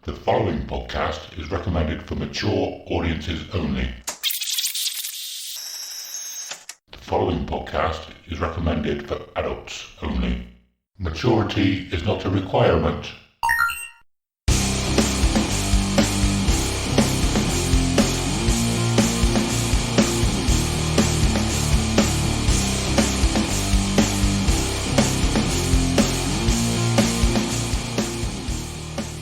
The following podcast is recommended for mature audiences only. The following podcast is recommended for adults only. Maturity is not a requirement.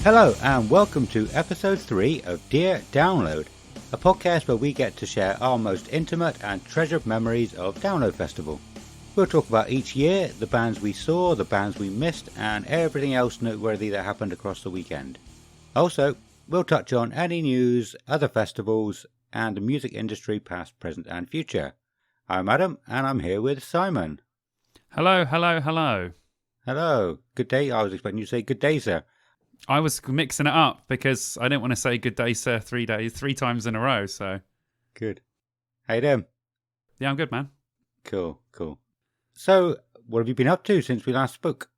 Hello and welcome to episode 3 of Dear Download, a podcast where we get to share our most intimate and treasured memories of Download Festival. We'll talk about each year, the bands we saw, the bands we missed, and everything else noteworthy that happened across the weekend. Also, we'll touch on any news, other festivals, and the music industry past, present and future. I'm Adam and I'm here with Simon. Hello, hello, hello. Hello, good day. I was expecting you to say good day, sir. I was mixing it up because I didn't want to say good day, sir, 3 times in a row, so. Good. How you doing? Yeah, I'm good, man. Cool. So, what have you been up to since we last spoke?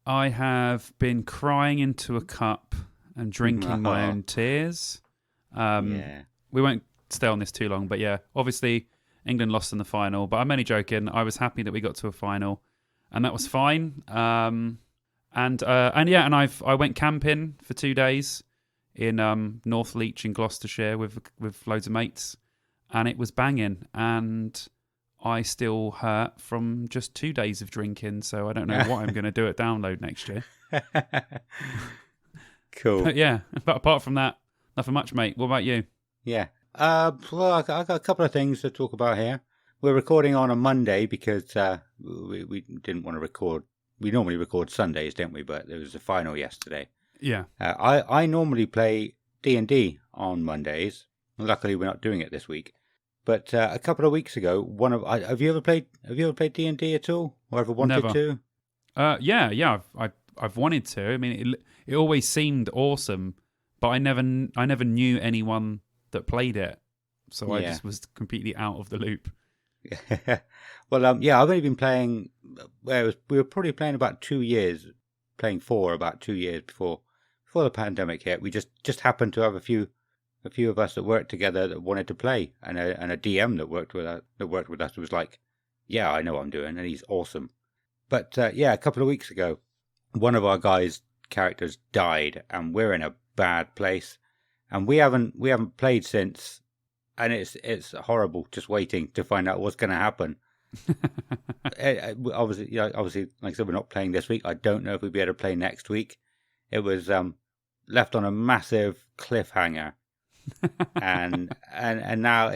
I have been crying into a cup and drinking my own tears. Yeah. We won't stay on this too long, but yeah, obviously England lost in the final, but I'm only joking. I was happy that we got to a final, and that was fine. I went camping for 2 days in North Leach in Gloucestershire with loads of mates, and it was banging. And I still hurt from just 2 days of drinking, so I don't know what I'm going to do at Download next year. Cool. But apart from that, nothing much, mate. What about you? Yeah. Well, I got a couple of things to talk about here. We're recording on a Monday because we didn't want to record. We normally record Sundays, don't we? But there was a final yesterday. Yeah. I normally play D&D on Mondays. Luckily, we're not doing it this week. But a couple of weeks ago, have you ever played D&D at all, or ever wanted Never. to? Yeah. I've wanted to. I mean, it always seemed awesome, but I never knew anyone that played it, so I just was completely out of the loop. Well, I've only been playing. We were probably playing about 2 years, playing for about 2 years before the pandemic hit. We just happened to have a few of us that worked together that wanted to play, and a DM that worked with us was like, "Yeah, I know what I'm doing," and he's awesome. But a couple of weeks ago, one of our guys' characters died, and we're in a bad place, and we haven't played since. And it's horrible just waiting to find out what's going to happen. Obviously, like I said, we're not playing this week. I don't know if we'll be able to play next week. It was left on a massive cliffhanger, and now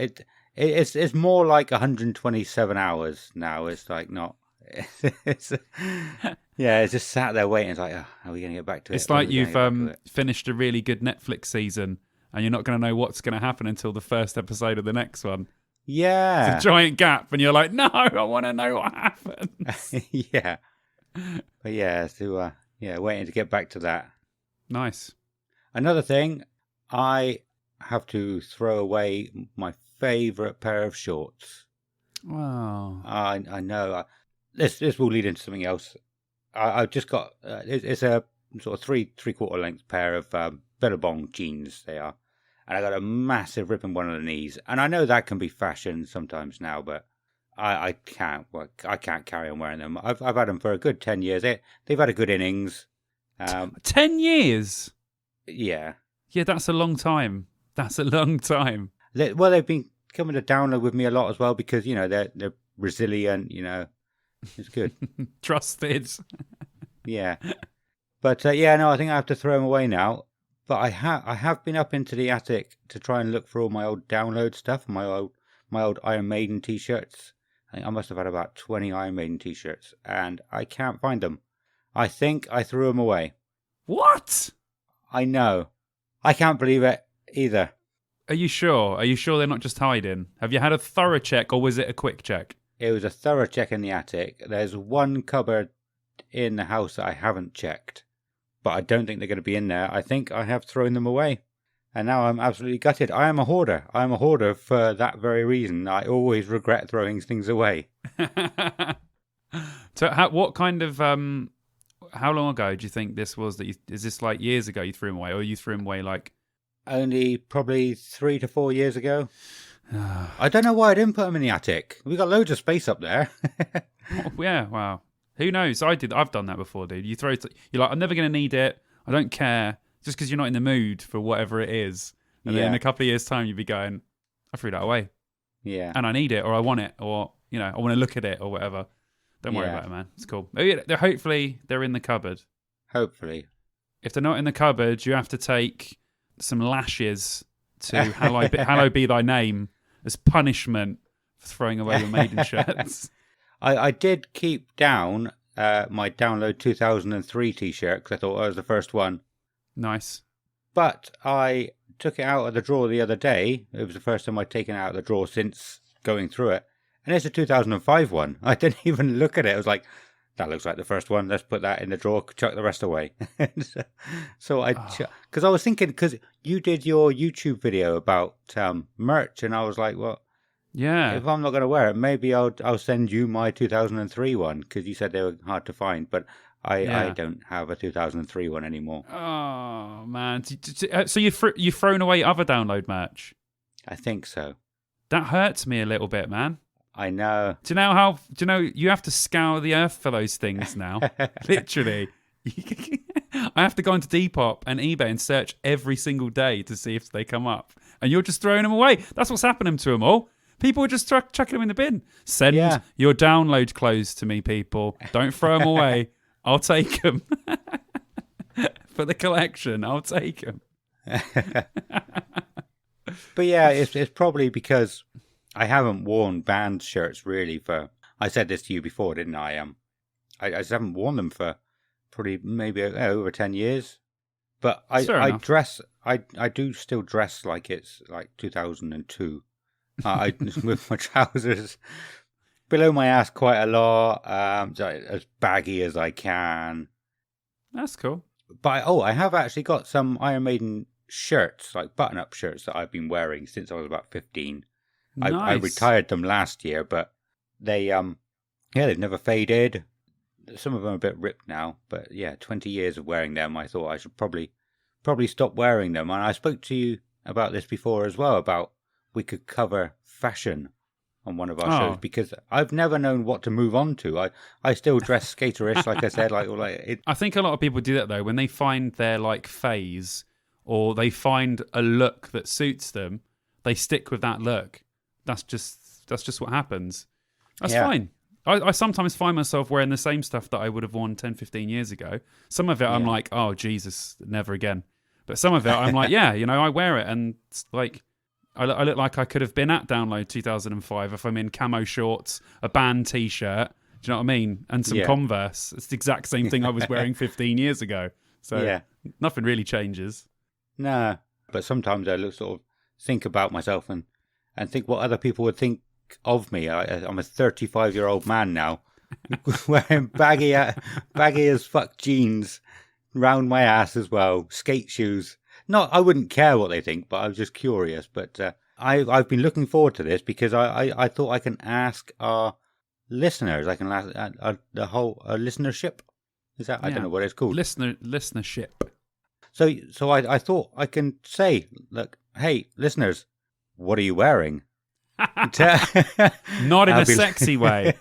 it's more like 127 hours now. It's like not. It's just sat there waiting. It's like, oh, are we going to get back to it? It's like you've finished a really good Netflix season, and you're not going to know what's going to happen until the first episode of the next one. Yeah. It's a giant gap, and you're like, no, I want to know what happens. Yeah. But waiting to get back to that. Nice. Another Another thing, I have to throw away my favourite pair of shorts. Wow. I know. This will lead into something else. I've just got, it's a sort of three-quarter length pair of Billabong jeans, they are. And I got a massive rip in one of the knees. And I know that can be fashion sometimes now, but I can't carry on wearing them. I've had them for a good 10 years. They've had a good innings. 10 years? Yeah. Yeah, that's a long time. They've been coming to Download with me a lot as well because, they're resilient, It's good. Trusted. Yeah. But, I think I have to throw them away now. But I have been up into the attic to try and look for all my old Download stuff, my old Iron Maiden t-shirts. I must have had about 20 Iron Maiden t-shirts, and I can't find them. I think I threw them away. What? I know. I can't believe it either. Are you sure? Are you sure they're not just hiding? Have you had a thorough check, or was it a quick check? It was a thorough check in the attic. There's one cupboard in the house that I haven't checked. But I don't think they're going to be in there. I think I have thrown them away. And now I'm absolutely gutted. I am a hoarder. I'm a hoarder for that very reason. I always regret throwing things away. So what kind of How long ago do you think this was? Is this like years ago you threw them away, or you threw them away like? Only probably 3 to 4 years ago. I don't know why I didn't put them in the attic. We got loads of space up there. Yeah, wow. Who knows? I've done that before, dude. You're like, I'm never going to need it. I don't care. Just because you're not in the mood for whatever it is. And then in a couple of years' time, you'd be going, I threw that away. Yeah. And I need it, or I want it, or, I want to look at it, or whatever. Don't worry about it, man. It's cool. Hopefully, they're in the cupboard. Hopefully. If they're not in the cupboard, you have to take some lashes to Hallowed Be Thy Name as punishment for throwing away your maiden shirts. I did keep down my Download 2003 t-shirt because I thought I was the first one. Nice. But I took it out of the drawer the other day. It was the first time I'd taken it out of the drawer since going through it. And it's a 2005 one. I didn't even look at it. I was like, that looks like the first one. Let's put that in the drawer, chuck the rest away. So because I was thinking, because you did your YouTube video about merch, and I was like, well, yeah, if I'm not going to wear it, maybe I'll send you my 2003 one, because you said they were hard to find, but I don't have a 2003 one anymore. Oh man! So you've thrown away other Download merch? I think so. That hurts me a little bit, man. I know. Do you know you have to scour the earth for those things now? Literally. I have to go into Depop and eBay and search every single day to see if they come up. And you're just throwing them away. That's what's happening to them all. People are just chucking them in the bin. Send your Download clothes to me, people. Don't throw them away. I'll take them. For the collection, I'll take them. But yeah, it's probably because I haven't worn band shirts really for... I said this to you before, didn't I? I just haven't worn them for probably maybe over 10 years. But I do still dress like it's like 2002. With my trousers below my ass quite a lot, as baggy as I can. That's cool. But I have actually got some Iron Maiden shirts, like button-up shirts that I've been wearing since I was about 15. Nice. I retired them last year, but they've never faded. Some of them are a bit ripped now, but 20 years of wearing them, I thought I should probably stop wearing them. And I spoke to you about this before as well, about we could cover fashion on one of our shows, because I've never known what to move on to. I still dress skaterish, like I said. I think a lot of people do that though when they find their like phase, or they find a look that suits them. They stick with that look. That's just what happens. That's fine. I sometimes find myself wearing the same stuff that I would have worn 10, 15 years ago. Some of it I'm like, oh, Jesus, never again. But some of it I'm like, I wear it. And it's like, I look like I could have been at Download 2005 if I'm in camo shorts, a band T-shirt, do you know what I mean? And some Converse. It's the exact same thing I was wearing 15 years ago. So nothing really changes. No, but sometimes I sort of think about myself and think what other people would think of me. I'm a 35-year-old man now, wearing baggy as fuck jeans round my ass as well, skate shoes. I wouldn't care what they think, but I was just curious. But I've been looking forward to this because I thought I can ask our listeners. I can ask the whole listenership. Is that I don't know what it's called. Listenership. So I thought I can say, look, hey listeners, what are you wearing? Not in a sexy way.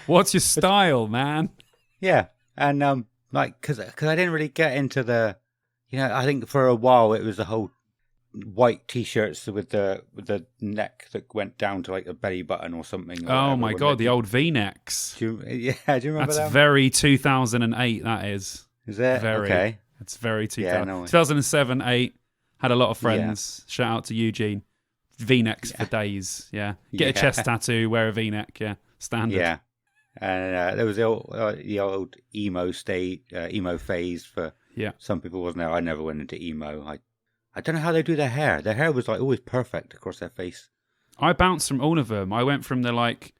What's your style, man? Yeah, and because I didn't really get into the, I think for a while it was the whole white t-shirts with the neck that went down to like a belly button or something. Oh my god, the old V-necks. Do you remember that? That's very 2008. That is. Is it? Very. Okay. It's very 2000. Yeah, 2007, 8. Had a lot of friends. Yeah. Shout out to Eugene. V-necks for days. Yeah. Get a chest tattoo. Wear a V-neck. Yeah. Standard. Yeah. And there was the old emo phase for some people, wasn't there? I never went into emo. I don't know how they do their hair. Their hair was like always perfect across their face. I bounced from all of them. I went from the like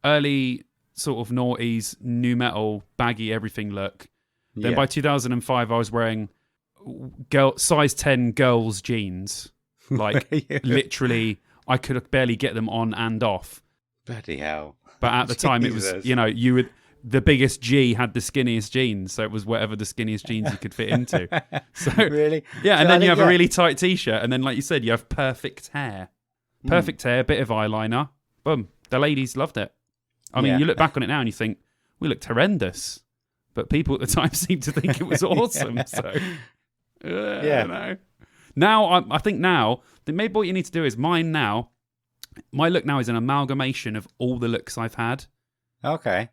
early sort of noughties, new metal, baggy everything look. Then by 2005, I was wearing size 10 girls jeans. Like literally, I could barely get them on and off. Bloody hell. But at the time, it was, the biggest G had the skinniest jeans, so it was whatever the skinniest jeans you could fit into. So Really? yeah, and So then you I think, have a really tight t-shirt, and then like you said, you have perfect hair, a bit of eyeliner. Boom, the ladies loved it. I mean, Yeah. you look back on it now and you think we looked horrendous, but people at the time seemed to think it was awesome. So I don't know. Now I think maybe what you need to do is my look now is an amalgamation of all the looks I've had. Okay.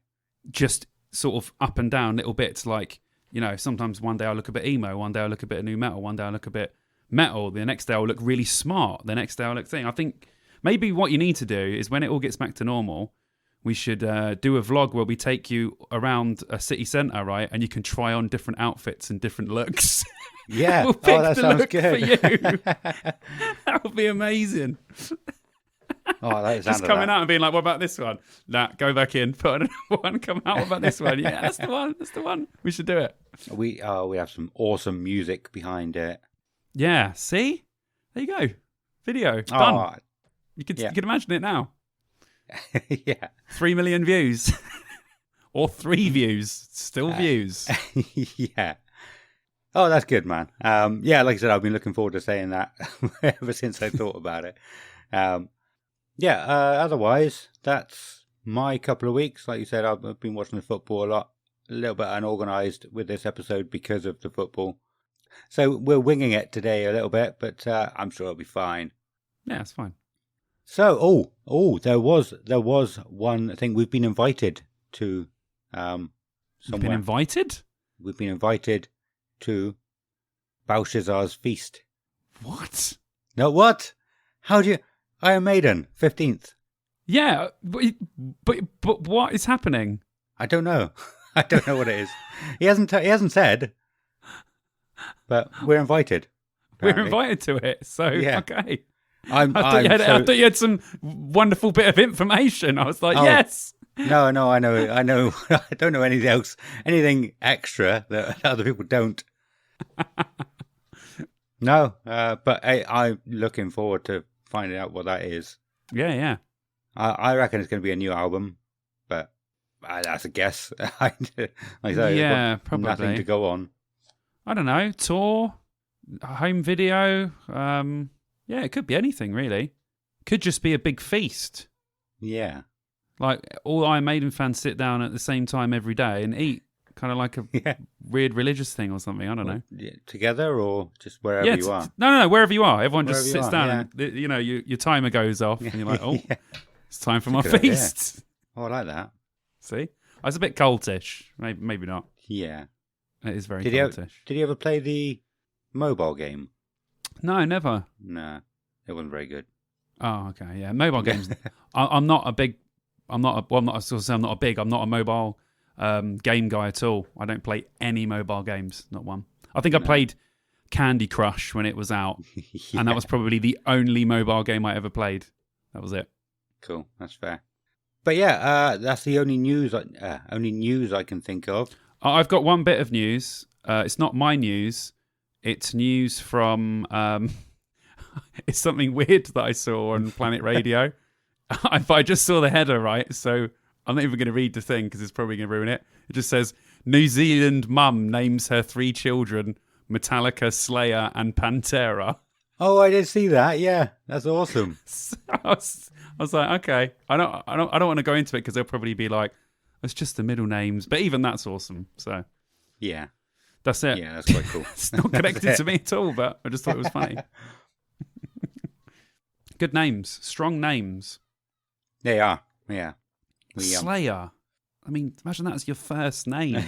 Just sort of up and down little bits, like, you know, sometimes one day I'll look a bit emo, one day I'll look a bit of new metal, one day I'll look a bit metal, the next day I'll look really smart, the next day I'll look thing. I think maybe what you need to do is when it all gets back to normal, we should do a vlog where we take you around a city centre, right? And you can try on different outfits and different looks. Yeah. We'll pick that the sounds look good. for you. That would be amazing. Oh, that Just coming out and being like, what about this one? Nah, go back in, put another one, come out, what about this one? Yeah, that's the one, We should do it. We have some awesome music behind it. Yeah, see? There you go. Video, done. Oh, You can imagine it now. yeah. 3 million views. Or 3 views. Still views. Yeah. Oh, that's good, man. Yeah, like I said, I've been looking forward to saying that ever since I thought about it. Otherwise, that's my couple of weeks. Like you said, I've been watching the football a lot. A little bit unorganised with this episode because of the football. So we're winging it today a little bit, but I'm sure it'll be fine. Yeah, it's fine. So, there was one thing. We've been invited to somewhere. You've been invited? We've been invited to Belshazzar's feast. What? No, what? How do you... Iron Maiden, 15th. Yeah, but what is happening? I don't know. I don't know what it is. He hasn't said, but we're invited. Apparently. We're invited to it, so Yeah. Okay. I I thought you had some wonderful bit of information. I was like, yes. No, I know. I don't know anything extra that other people don't. No, but I'm looking forward to finding out what that is. Yeah. I reckon it's going to be a new album, but that's a guess. Like I say, Yeah, got probably. nothing to go on. I don't know. Tour, home video. Yeah, it could be anything really. Could just be a big feast. Yeah. Like all Iron Maiden fans sit down at the same time every day and eat, kind of like a weird religious thing or something. I don't know. Together or just wherever you are? No, wherever you are. Everyone Wherever just you sits are, down and, you know, your timer goes off and you're like, oh, it's time for my That's a good idea. feast. Oh, I like that. See? It's a bit cultish. Maybe not. Yeah. It is very Did cultish. you ever play the mobile game? No, never. No, it wasn't very good. Oh, okay. Yeah. Mobile games. I'm not a mobile game guy at all. I don't play any mobile games. Not one. I think I played Candy Crush when it was out. And that was probably the only mobile game I ever played. That was it. Cool. That's fair. But yeah, that's the only news I can think of. I've got one bit of news. It's not my news. It's news from... it's something weird that I saw on Planet Radio. I just saw the header, right? So I'm not even going to read the thing because it's probably going to ruin it. It just says, New Zealand mum names her 3 children Metallica, Slayer and Pantera. Oh, I did see that. Yeah, that's awesome. So I was like, okay. I don't want to go into it because they'll probably be like, it's just the middle names. But even that's awesome. So yeah, that's it. Yeah, that's quite cool. It's not connected to me at all, but I just thought it was funny. Good names, strong names. They are. Yeah. Slayer. I mean, imagine that as your first name.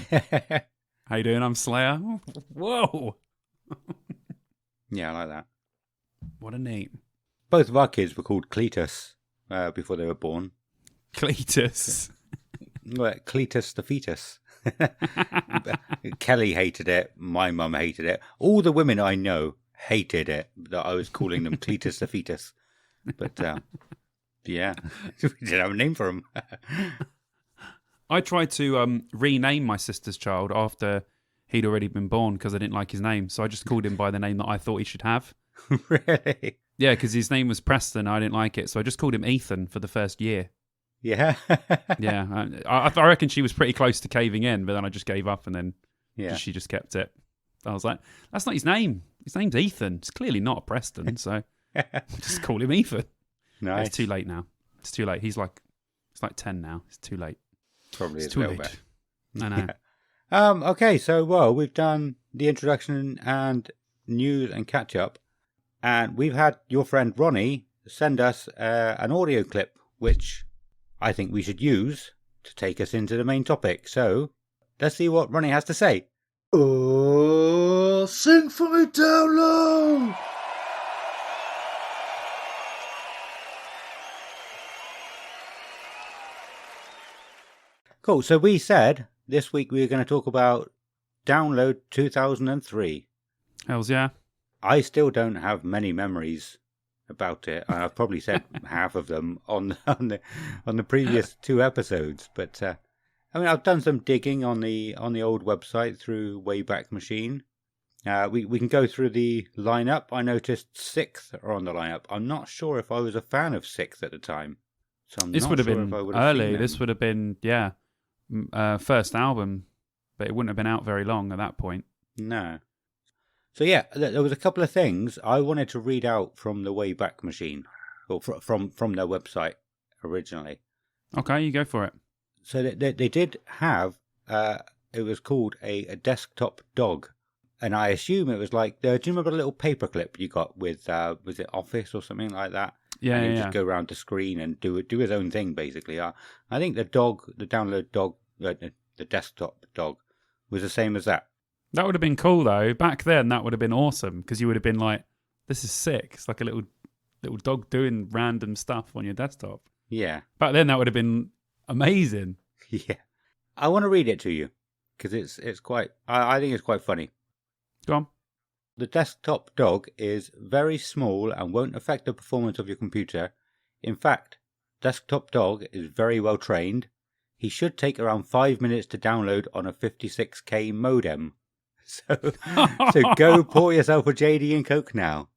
How you doing? I'm Slayer. Whoa. Yeah, I like that. What a name. Both of our kids were called Cletus before they were born. Cletus. Well, Cletus the fetus. Kelly hated it. My mum hated it. All the women I know hated it that I was calling them Cletus the fetus. But yeah, we didn't have a name for him. I tried to rename my sister's child after he'd already been born because I didn't like his name. So I just called him by the name that I thought he should have. Really? Yeah, because his name was Preston. I didn't like it. So I just called him Ethan for the first year. Yeah. Yeah, I reckon she was pretty close to caving in, but then I just gave up, and then she just kept it. I was like, that's not his name. His name's Ethan. It's clearly not Preston, so just call him Ethan. Nice. It's too late now. It's too late. It's like 10 now. It's too late. Probably it's is too a little late. bit. I know. Okay, so we've done the introduction and news and catch up, and we've had your friend Ronnie send us an audio clip, which I think we should use to take us into the main topic. So let's see what Ronnie has to say. Oh, sing for me down low. Cool. So we said this week we were going to talk about Download 2003. Hells yeah. I still don't have many memories about it. I've probably said half of them on the previous 2 episodes, but I mean I've done some digging on the old website through Wayback Machine. We can go through the lineup. I noticed 6th are on the lineup. I'm not sure if I was a fan of 6th at the time, so I'm This not would have sure been if I would have seen early. them. This would have been first album, but it wouldn't have been out very long at that point. No. So yeah, there was a couple of things I wanted to read out from the Wayback Machine, or from their website originally. Okay, you go for it. So they did have, it was called a desktop dog. And I assume it was like, do you remember the little paperclip you got with, was it Office or something like that? Yeah, and he yeah, would yeah. just go around the screen and do his own thing, basically. I think the download dog, the desktop dog, was the same as that. That would have been cool though. Back then, that would have been awesome because you would have been like, "This is sick." It's like a little dog doing random stuff on your desktop. Yeah. Back then, that would have been amazing. Yeah. I want to read it to you because it's quite. I think it's quite funny. Go on. The desktop dog is very small and won't affect the performance of your computer. In fact, desktop dog is very well trained. He should take around 5 minutes to download on a 56k modem. So go pour yourself a JD and Coke now.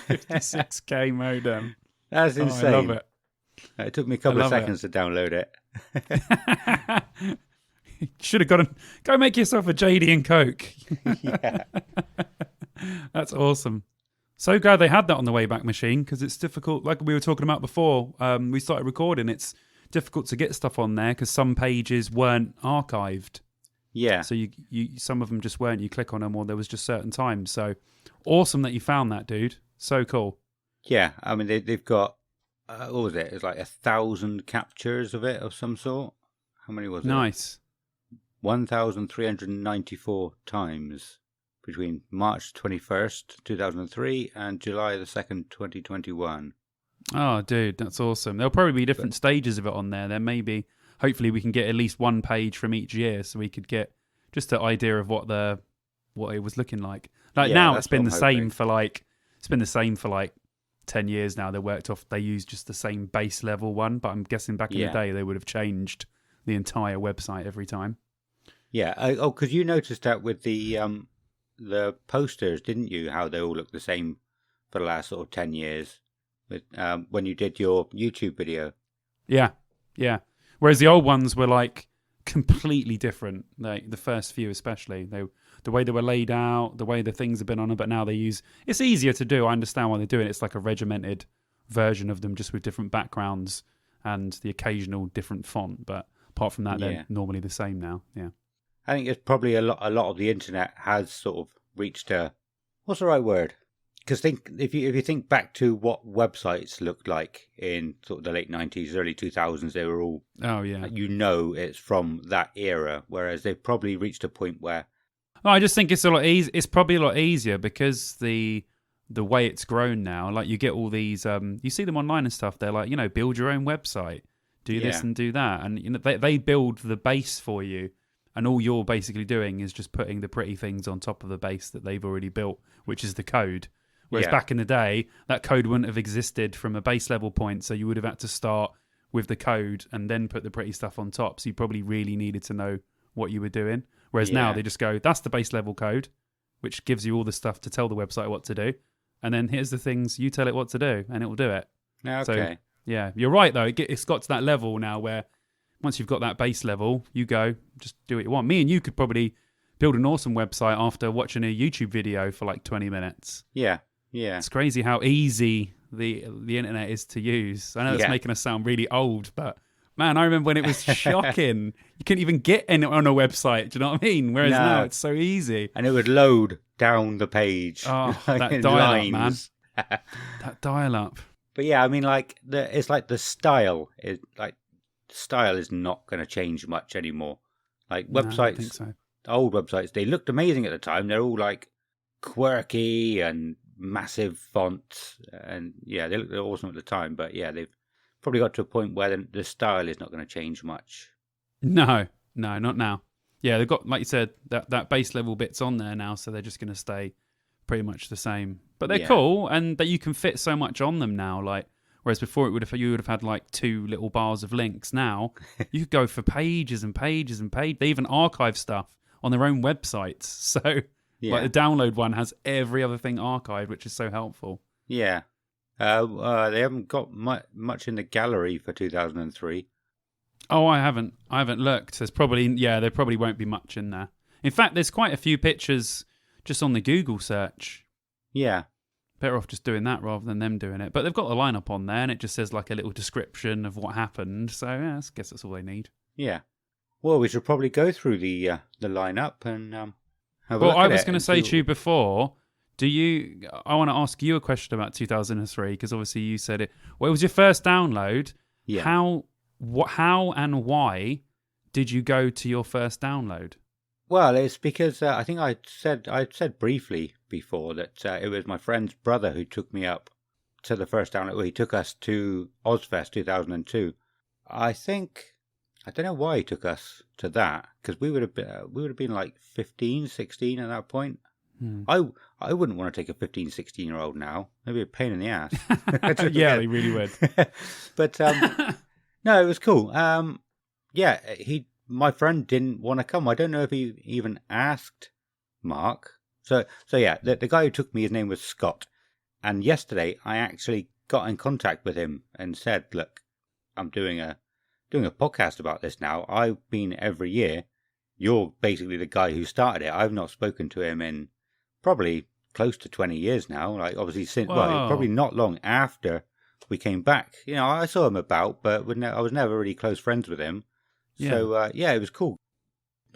56k modem. That's insane. I love it. It took me a couple of love seconds to download it. Should have go make yourself a JD and Coke. Yeah. That's awesome. So glad they had that on the Wayback Machine because it's difficult. Like we were talking about before, we started recording. It's difficult to get stuff on there because some pages weren't archived. Yeah. So you some of them just weren't. You click on them, or there was just certain times. So awesome that you found that, dude. So cool. Yeah. I mean, they've got what was it? It's like 1,000 captures of it of some sort. How many was it? Nice. 1,394 times between March 21st, 2003 and July the 2nd, 2021. Oh, dude, that's awesome. There'll probably be different stages of it on there. There may be, hopefully we can get at least one page from each year so we could get just an idea of what it was looking like. Like now it's been the same for like 10 years now. They used just the same base level one, but I'm guessing back in the day they would have changed the entire website every time. Yeah. Because you noticed that with the posters, didn't you? How they all look the same for the last sort of 10 years with when you did your YouTube video. Yeah, yeah. Whereas the old ones were like completely different. Like the first few, especially, the way they were laid out, the way the things have been on them. But now it's easier to do. I understand why they're doing it. It's like a regimented version of them, just with different backgrounds and the occasional different font. But apart from that, they're normally the same now. Yeah. I think it's probably a lot of the internet has sort of reached what's the right word? Because if you think back to what websites looked like in sort of the late 90s, early 2000s, they were all it's from that era. Whereas they've probably reached a point where I just think it's a lot easy. It's probably a lot easier because the way it's grown now. Like you get all these, you see them online and stuff. They're like, build your own website, do this and do that, and they build the base for you. And all you're basically doing is just putting the pretty things on top of the base that they've already built, which is the code. Whereas back in the day, that code wouldn't have existed from a base level point, so you would have had to start with the code and then put the pretty stuff on top. So you probably really needed to know what you were doing. Whereas now they just go, that's the base level code, which gives you all the stuff to tell the website what to do. And then here's the things, you tell it what to do, and it will do it. Okay. So, Yeah, you're right though. It's got to that level now where once you've got that base level, you go just do what you want. Me and you could probably build an awesome website after watching a YouTube video for like 20 minutes. Yeah. It's crazy how easy the internet is to use. I know it's making us sound really old, but man, I remember when it was shocking. You couldn't even get in on a website. Do you know what I mean? Whereas now it's so easy. And it would load down the page. Oh, that dial-up, man. That dial-up. But yeah, I mean, like it's like the style is not going to change much anymore. Like websites, No, I don't think so. old websites, they looked amazing at the time. They're all like quirky and massive fonts, and yeah, they looked awesome at the time. But yeah, they've probably got to a point where the style is not going to change much. No, not now. Yeah, they've got, like you said, that base level bit's on there now, so they're just going to stay pretty much the same. But they're cool, and that you can fit so much on them now. Like, whereas before you would have had like 2 little bars of links. Now you could go for pages and pages and pages. They even archive stuff on their own websites. So like the download one has every other thing archived, which is so helpful. Yeah. They haven't got much in the gallery for 2003. Oh, I haven't looked. There probably won't be much in there. In fact, there's quite a few pictures just on the Google search. Yeah. Better off just doing that rather than them doing it. But they've got the lineup on there, and it just says like a little description of what happened. So yeah, I guess that's all they need. Yeah. Well, we should probably go through the lineup and have a look Well, I at was it going to and say see to you before, I want to ask you a question about 2003, because obviously you said it. Well, it was your first download. Yeah. How and why did you go to your first download? Well, it's because I think I'd said briefly before that it was my friend's brother who took me up to the first download. Well, he took us to Ozfest 2002. I don't know why he took us to that, because we would have been like 15, 16 at that point. I wouldn't want to take a 15, 16-year-old now. It'd be a pain in the ass. Yeah, they really would. But no, it was cool. My friend didn't want to come. I don't know if he even asked Mark. So yeah, the guy who took me, his name was Scott. And yesterday I actually got in contact with him and said, look, I'm doing a podcast about this now. I've been every year. You're basically the guy who started it. I've not spoken to him in probably close to 20 years now. Like obviously since, probably not long after we came back. You know, I saw him about, but I was never really close friends with him. Yeah. So, it was cool.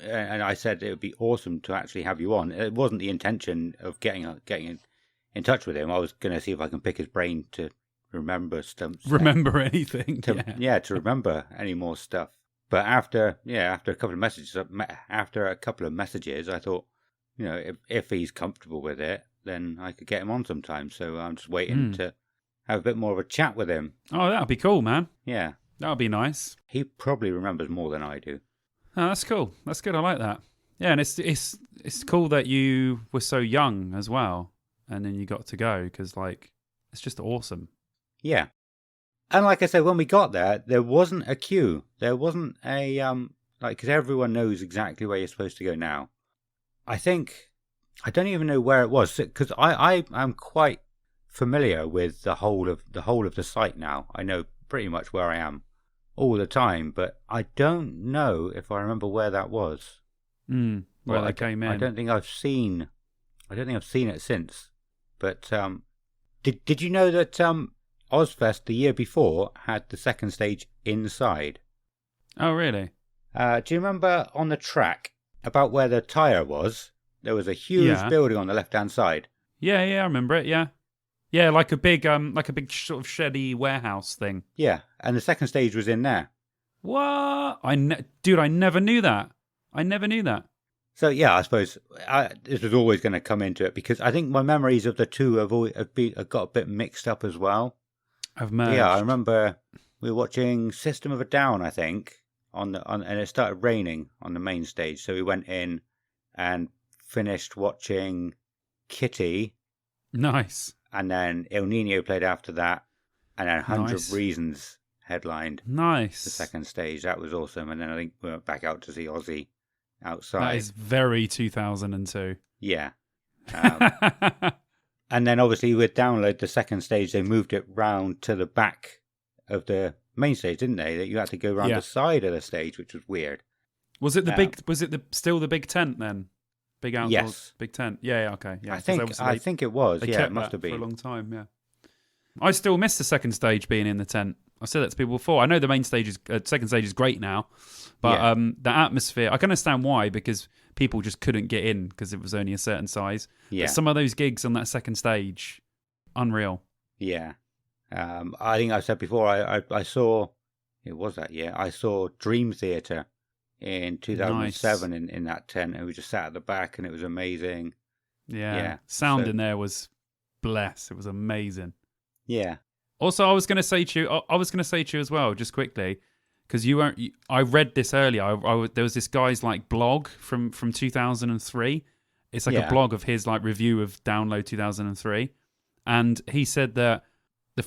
And I said it would be awesome to actually have you on. It wasn't the intention of getting in touch with him. I was going to see if I can pick his brain to remember stuff. Remember anything. To remember any more stuff. But after a couple of messages, I thought, you know, if he's comfortable with it, then I could get him on sometime. So I'm just waiting to have a bit more of a chat with him. Oh, that'd be cool, man. Yeah. That would be nice. He probably remembers more than I do. Oh, that's cool. That's good. I like that. Yeah, and it's cool that you were so young as well, and then you got to go, because like it's just awesome. Yeah, and like I said, when we got there wasn't a queue. There wasn't a because everyone knows exactly where you're supposed to go now. I don't even know where it was, because I am quite familiar with the whole of the site now. I know pretty much where I am all the time, but I don't know if I remember where that was. Where they came in. I don't think I've seen it since. But did you know that Ozfest the year before had the second stage inside? Oh, really? Do you remember on the track about where the tyre was? There was a huge building on the left-hand side. Yeah, I remember it. Yeah, like a big sort of sheddy warehouse thing. Yeah, and the second stage was in there. What? Dude, I never knew that. So yeah, I suppose this was always going to come into it, because I think my memories of the two have got a bit mixed up as well. I've merged. Yeah, I remember we were watching System of a Down, I think, and it started raining on the main stage, so we went in and finished watching Kitty. Nice. And then El Nino played after that, and then 100 Reasons headlined the second stage. That was awesome. And then I think we went back out to see Ozzy outside. That is very 2002. Yeah. And then obviously with Download, the second stage, they moved it round to the back of the main stage, didn't they? That you had to go around Yeah. the side of the stage, which was weird. Was it the big? Was it still the big tent then? Big outdoor Yes. big tent. Yeah. Okay. Yeah. I 'cause think obviously I think it was. they Yeah, kept it must that have been. for a long time. Yeah. I still miss the second stage being in the tent. I said that to people before. I know the main stage is second stage is great now, but Yeah. the atmosphere. I can understand why, because people just couldn't get in because it was only a certain size. Yeah. But some of those gigs on that second stage, unreal. Yeah. I think I said before, I saw, it was that year, I saw Dream Theater in 2007 in that tent, and we just sat at the back, and it was amazing. Yeah. Yeah, Sound so- in there was bless. It was amazing. Yeah. Also, I was going to say to you as well, just quickly, because you weren't. I read this earlier. There was this guy's like blog from 2003. It's like Yeah. a blog of his like review of Download 2003, and he said that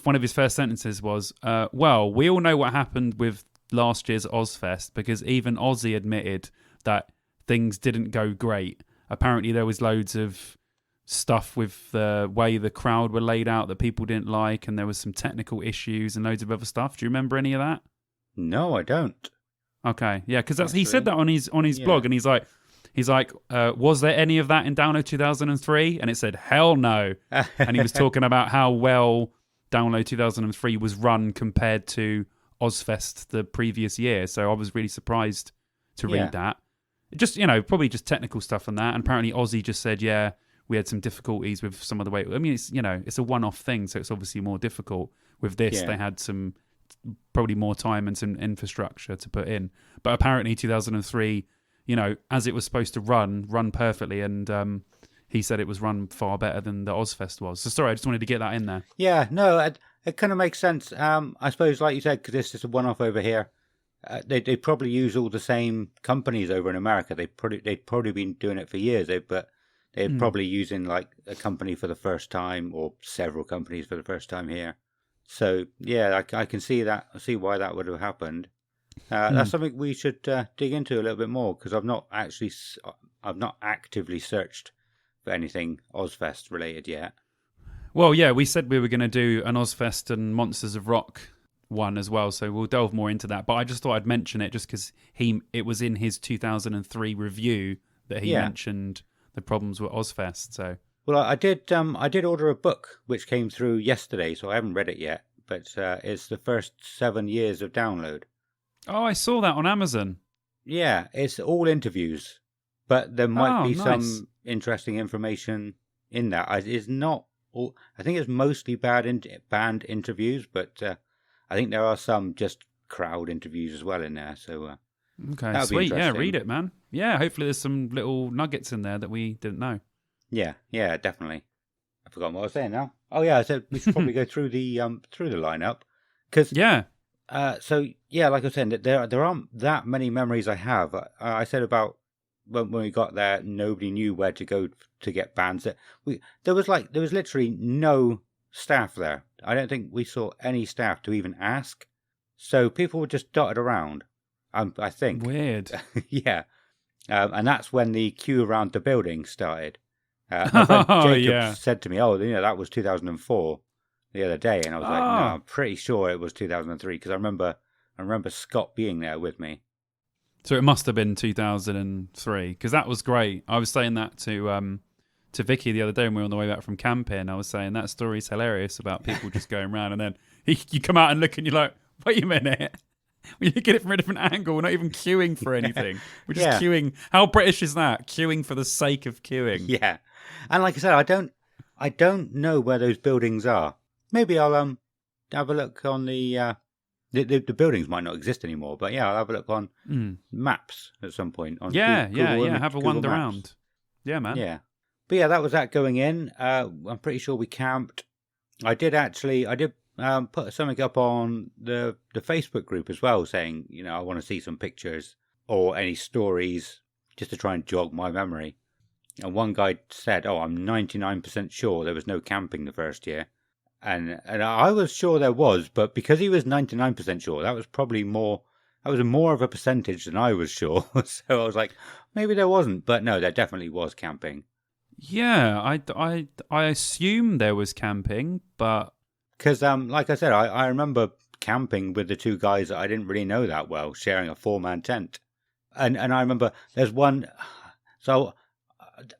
one of his first sentences was, "Well, we all know what happened with last year's Ozfest because even Ozzy admitted that things didn't go great. Apparently, there was loads of stuff with the way the crowd were laid out that people didn't like, and there was some technical issues and loads of other stuff. Do you remember any of that?" No, I don't. Okay, yeah, because he said that on his Yeah. blog, and he's like, was there any of that in Download 2003? And it said, hell no. And he was talking about how well Download 2003 was run compared to Ozfest the previous year. So I was really surprised to read Yeah. that. Just, probably just technical stuff on that. And apparently Ozzy just said, yeah, we had some difficulties with some of the way. I mean, it's a one-off thing, so it's obviously more difficult. With this, Yeah. they had some probably more time and some infrastructure to put in. But apparently 2003, as it was supposed to run perfectly, and he said it was run far better than the Ozfest was. So sorry, I just wanted to get that in there. Yeah, no, it kind of makes sense. I suppose, like you said, because this is a one-off over here, they probably use all the same companies over in America. They'd probably been doing it for years, but they're probably using like a company for the first time or several companies for the first time here. So yeah, I can see that. I see why that would have happened. That's something we should dig into a little bit more, because I've not actively searched for anything Ozfest related yet. Well, yeah, we said we were going to do an Ozfest and Monsters of Rock one as well, so we'll delve more into that. But I just thought I'd mention it just because it was in his 2003 review that he mentioned the problems with Ozfest. So Well, I did order a book which came through yesterday, so I haven't read it yet. But it's the first 7 years of Download. oh, I saw that on Amazon. Yeah, it's all interviews, but there might be nice. some interesting information in that. It's not all. I think it's mostly band interviews, but I think there are some just crowd interviews as well in there. So Okay, that'd be sweet. Yeah, interesting. read it, man. Yeah, hopefully there's some little nuggets in there that we didn't know. yeah, definitely. I forgot what I was saying now. Oh yeah, I said we should probably go through the lineup, because Yeah. so yeah, like I was saying, that there aren't that many memories I have. I said about when we got there, nobody knew where to go to get bands. There was literally no staff there. I don't think we saw any staff to even ask. So people were just dotted around. I think. Weird. Yeah, and that's when the queue around the building started. My friend Jacob yeah. said to me, "Oh, that was 2004." The other day, and I was like, "No, I'm pretty sure it was 2003 because I remember Scott being there with me." So it must have been 2003 because that was great. I was saying that to Vicky the other day when we were on the way back from camping. I was saying that story's hilarious about people just going around, and then you come out and look and you're like, wait a minute. We look at it from a different angle. We're not even queuing for anything. We're just queuing. How British is that? Queuing for the sake of queuing. Yeah, and like I said, I don't know where those buildings are. Maybe I'll have a look on the buildings might not exist anymore, but yeah, I'll have a look on maps at some point. On Google have a Google wander Maps. around. Yeah, man. Yeah, but yeah, that was that going in. I'm pretty sure we camped. I did put something up on the Facebook group as well, saying I want to see some pictures or any stories just to try and jog my memory. And one guy said, "Oh, I'm 99% sure there was no camping the first year," and I was sure there was, but because he was 99% sure, that was probably more. That was more of a percentage than I was sure. So I was like, maybe there wasn't, but no, there definitely was camping. Yeah, I assume there was camping, but Because like I said, I remember camping with the two guys that I didn't really know that well, sharing a 4-man tent. And I remember there's one. So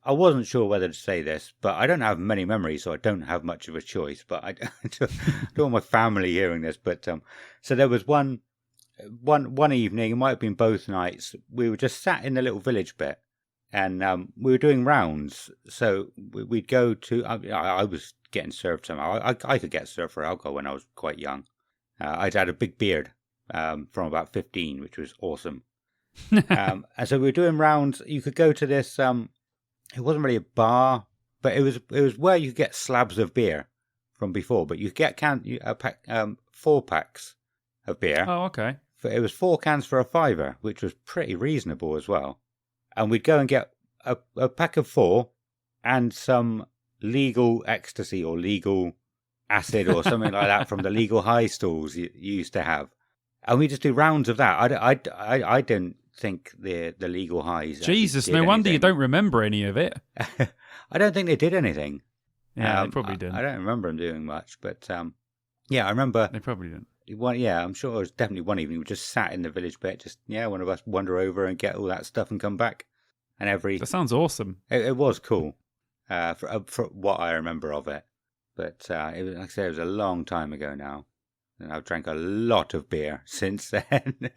I wasn't sure whether to say this, but I don't have many memories, so I don't have much of a choice. But I don't want my family hearing this. But so there was one evening, it might have been both nights. We were just sat in the little village bit, and we were doing rounds. So we'd go to. I was getting served somehow. I could get served for alcohol when I was quite young. I'd had a big beard from about 15, which was awesome. And so we were doing rounds. You could go to this. It wasn't really a bar, but it was where you could get slabs of beer from before. But you could get 4 packs of beer. Oh, okay. It was 4 cans for $5, which was pretty reasonable as well. And we'd go and get a pack of 4 and some legal ecstasy or legal acid or something like that from the legal high stalls you used to have. And we just do rounds of that. I didn't think the legal highs. Jesus, no wonder you don't remember any of it. I don't think they did anything. Yeah, they probably didn't. I don't remember them doing much, but yeah, I remember they probably didn't. Yeah, I'm sure it was definitely one evening we just sat in the village bit, one of us wander over and get all that stuff and come back. And that sounds awesome. It was cool for what I remember of it, but it was, like I said, it was a long time ago now, and I've drank a lot of beer since then.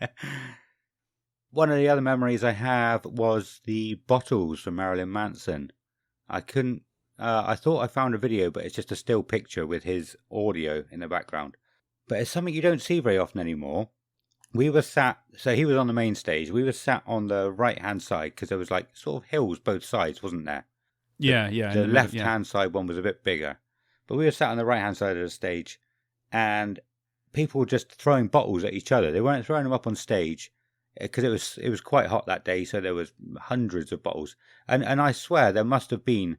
One of the other memories I have was the bottles from Marilyn Manson. I thought I found a video, but it's just a still picture with his audio in the background. But it's something you don't see very often anymore. We were sat, so he was on the main stage. We were sat on the right-hand side because there was like sort of hills both sides, wasn't there? Yeah. The left-hand side one was a bit bigger. But we were sat on the right-hand side of the stage, and people were just throwing bottles at each other. They weren't throwing them up on stage because it was quite hot that day, so there was hundreds of bottles. And I swear there must have been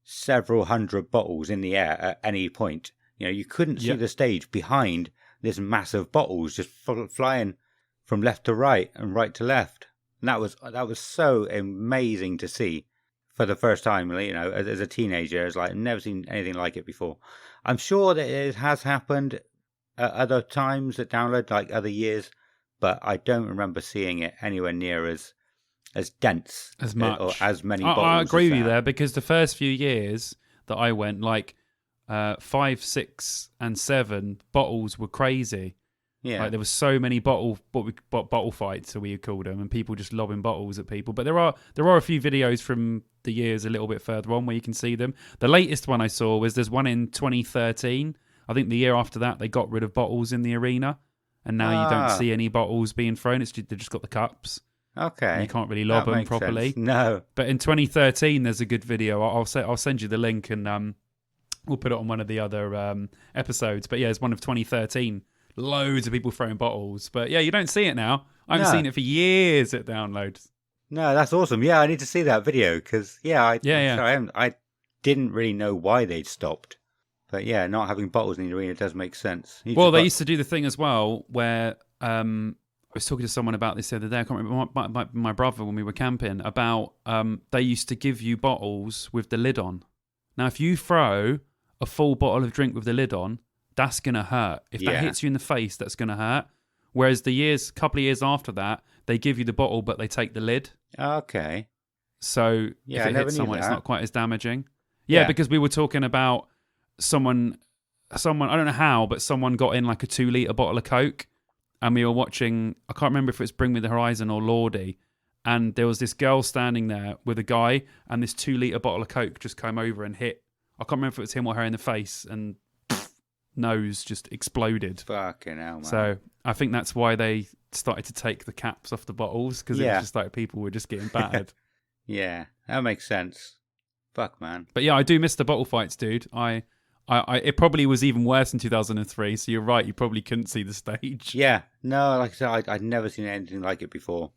several hundred bottles in the air at any point. You know, you couldn't see the stage behind this massive bottles just flying from left to right and right to left. And that was so amazing to see for the first time, you know, as a teenager. It's like I've never seen anything like it before. I'm sure that it has happened at other times at Download, like other years, but I don't remember seeing it anywhere near as dense as much or as many bottles. I agree with you there, because the first few years that I went, like 5, 6, and 7, bottles were crazy. Yeah, like there was so many bottle fights, so we called them, and people just lobbing bottles at people. But there are a few videos from the years a little bit further on where you can see them. The latest one I saw was there's one in 2013. I think the year after that they got rid of bottles in the arena, and now you don't see any bottles being thrown. They've just got the cups. Okay, and you can't really lob them properly. Sense. No, but in 2013 there's a good video. I'll send you the link, and we'll put it on one of the other episodes. But yeah, it's one of 2013. Loads of people throwing bottles. But yeah, you don't see it now. I haven't seen it for years at Download. No, that's awesome. Yeah, I need to see that video because I didn't really know why they'd stopped. But yeah, not having bottles in the arena does make sense. They used to do the thing as well where I was talking to someone about this the other day. I can't remember, my brother, when we were camping, about they used to give you bottles with the lid on. Now, if you throw a full bottle of drink with the lid on, that's going to hurt. If that hits you in the face, that's going to hurt. Whereas couple of years after that, they give you the bottle, but they take the lid. Okay. So if it hits someone, it's not quite as damaging. Yeah, because we were talking about someone, I don't know how, but someone got in like a 2-litre bottle of Coke, and we were watching, I can't remember if it was Bring Me the Horizon or Lordy, and there was this girl standing there with a guy, and this 2-litre bottle of Coke just came over and hit. I can't remember if it was him or her in the face, and nose just exploded. Fucking hell, man. So I think that's why they started to take the caps off the bottles, because it was just like people were just getting battered. Yeah, that makes sense. Fuck, man. But yeah, I do miss the bottle fights, dude. It probably was even worse in 2003, so you're right, you probably couldn't see the stage. Yeah, no, like I said, I'd never seen anything like it before.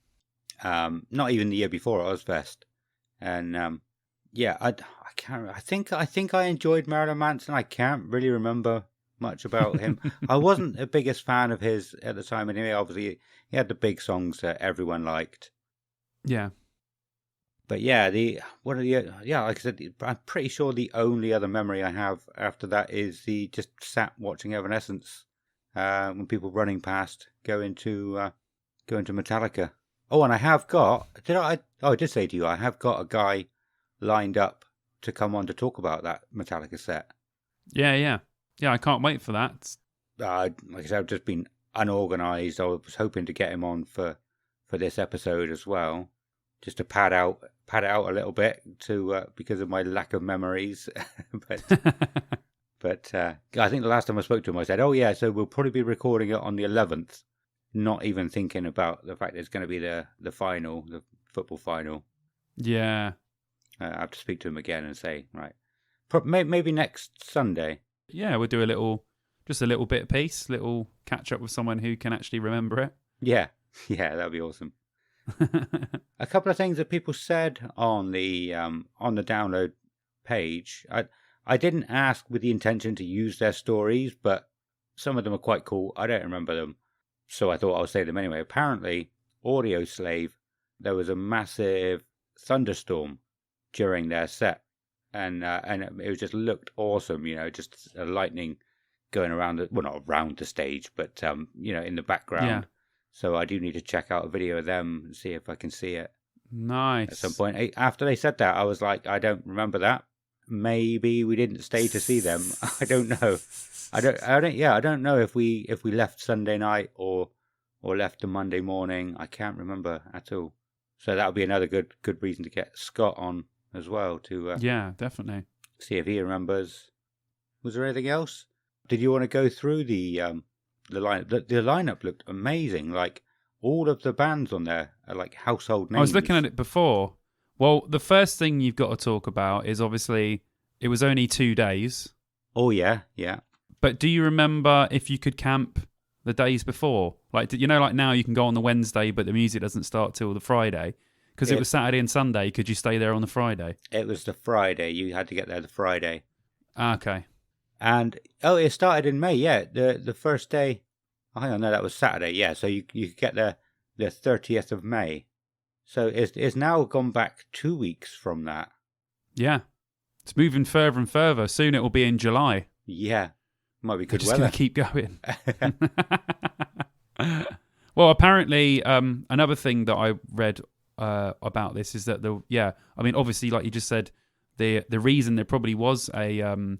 Not even the year before at Ozfest. And yeah, I can't. I think I enjoyed Marilyn Manson. I can't really remember much about him. I wasn't the biggest fan of his at the time. Anyway, obviously he had the big songs that everyone liked. Yeah. But yeah, like I said, I'm pretty sure the only other memory I have after that is the just sat watching Evanescence when people running past go into Metallica. Oh, and I have got. I did say to you, I have got a guy lined up to come on to talk about that Metallica set. Yeah. I can't wait for that. Like I said, I've just been unorganised. I was hoping to get him on for this episode as well, just to pad it out a little bit because of my lack of memories. but I think the last time I spoke to him, I said, "Oh yeah, so we'll probably be recording it on the 11th." Not even thinking about the fact that it's going to be the final, the football final. Yeah. I have to speak to him again and say, right, maybe next Sunday. Yeah, we'll do a little bit piece, little catch up with someone who can actually remember it. Yeah, that'd be awesome. A couple of things that people said on the download page. I didn't ask with the intention to use their stories, but some of them are quite cool. I don't remember them, so I thought I'll say them anyway. Apparently, Audio Slave, there was a massive thunderstorm during their set, and it just looked awesome. Just lightning going around not around the stage, but in the background. Yeah. So I do need to check out a video of them and see if I can see it. Nice. At some point. After they said that, I was like, I don't remember that. Maybe we didn't stay to see them. I don't know. I don't know if we left Sunday night or left the Monday morning. I can't remember at all. So that would be another good reason to get Scott on as well to yeah, definitely see if he remembers. Was there anything else? Did you want to go through the lineup? The lineup looked amazing. Like all of the bands on there are like household names. I was looking at it before. Well, the first thing you've got to talk about is obviously it was only 2 days. Oh yeah. But do you remember if you could camp the days before? Like, like now you can go on the Wednesday, but the music doesn't start till the Friday. Because it was Saturday and Sunday. Could you stay there on the Friday? It was the Friday. You had to get there the Friday. Okay. And it started in May. Yeah, the first day. Oh, hang on, no, that was Saturday. Yeah, so you could get there the 30th of May. So it's now gone back 2 weeks from that. Yeah, it's moving further and further. Soon it will be in July. Yeah, might be good weather. weather. Just keep going. Well, apparently, another thing that I read about this is that obviously, like you just said, the reason there probably was a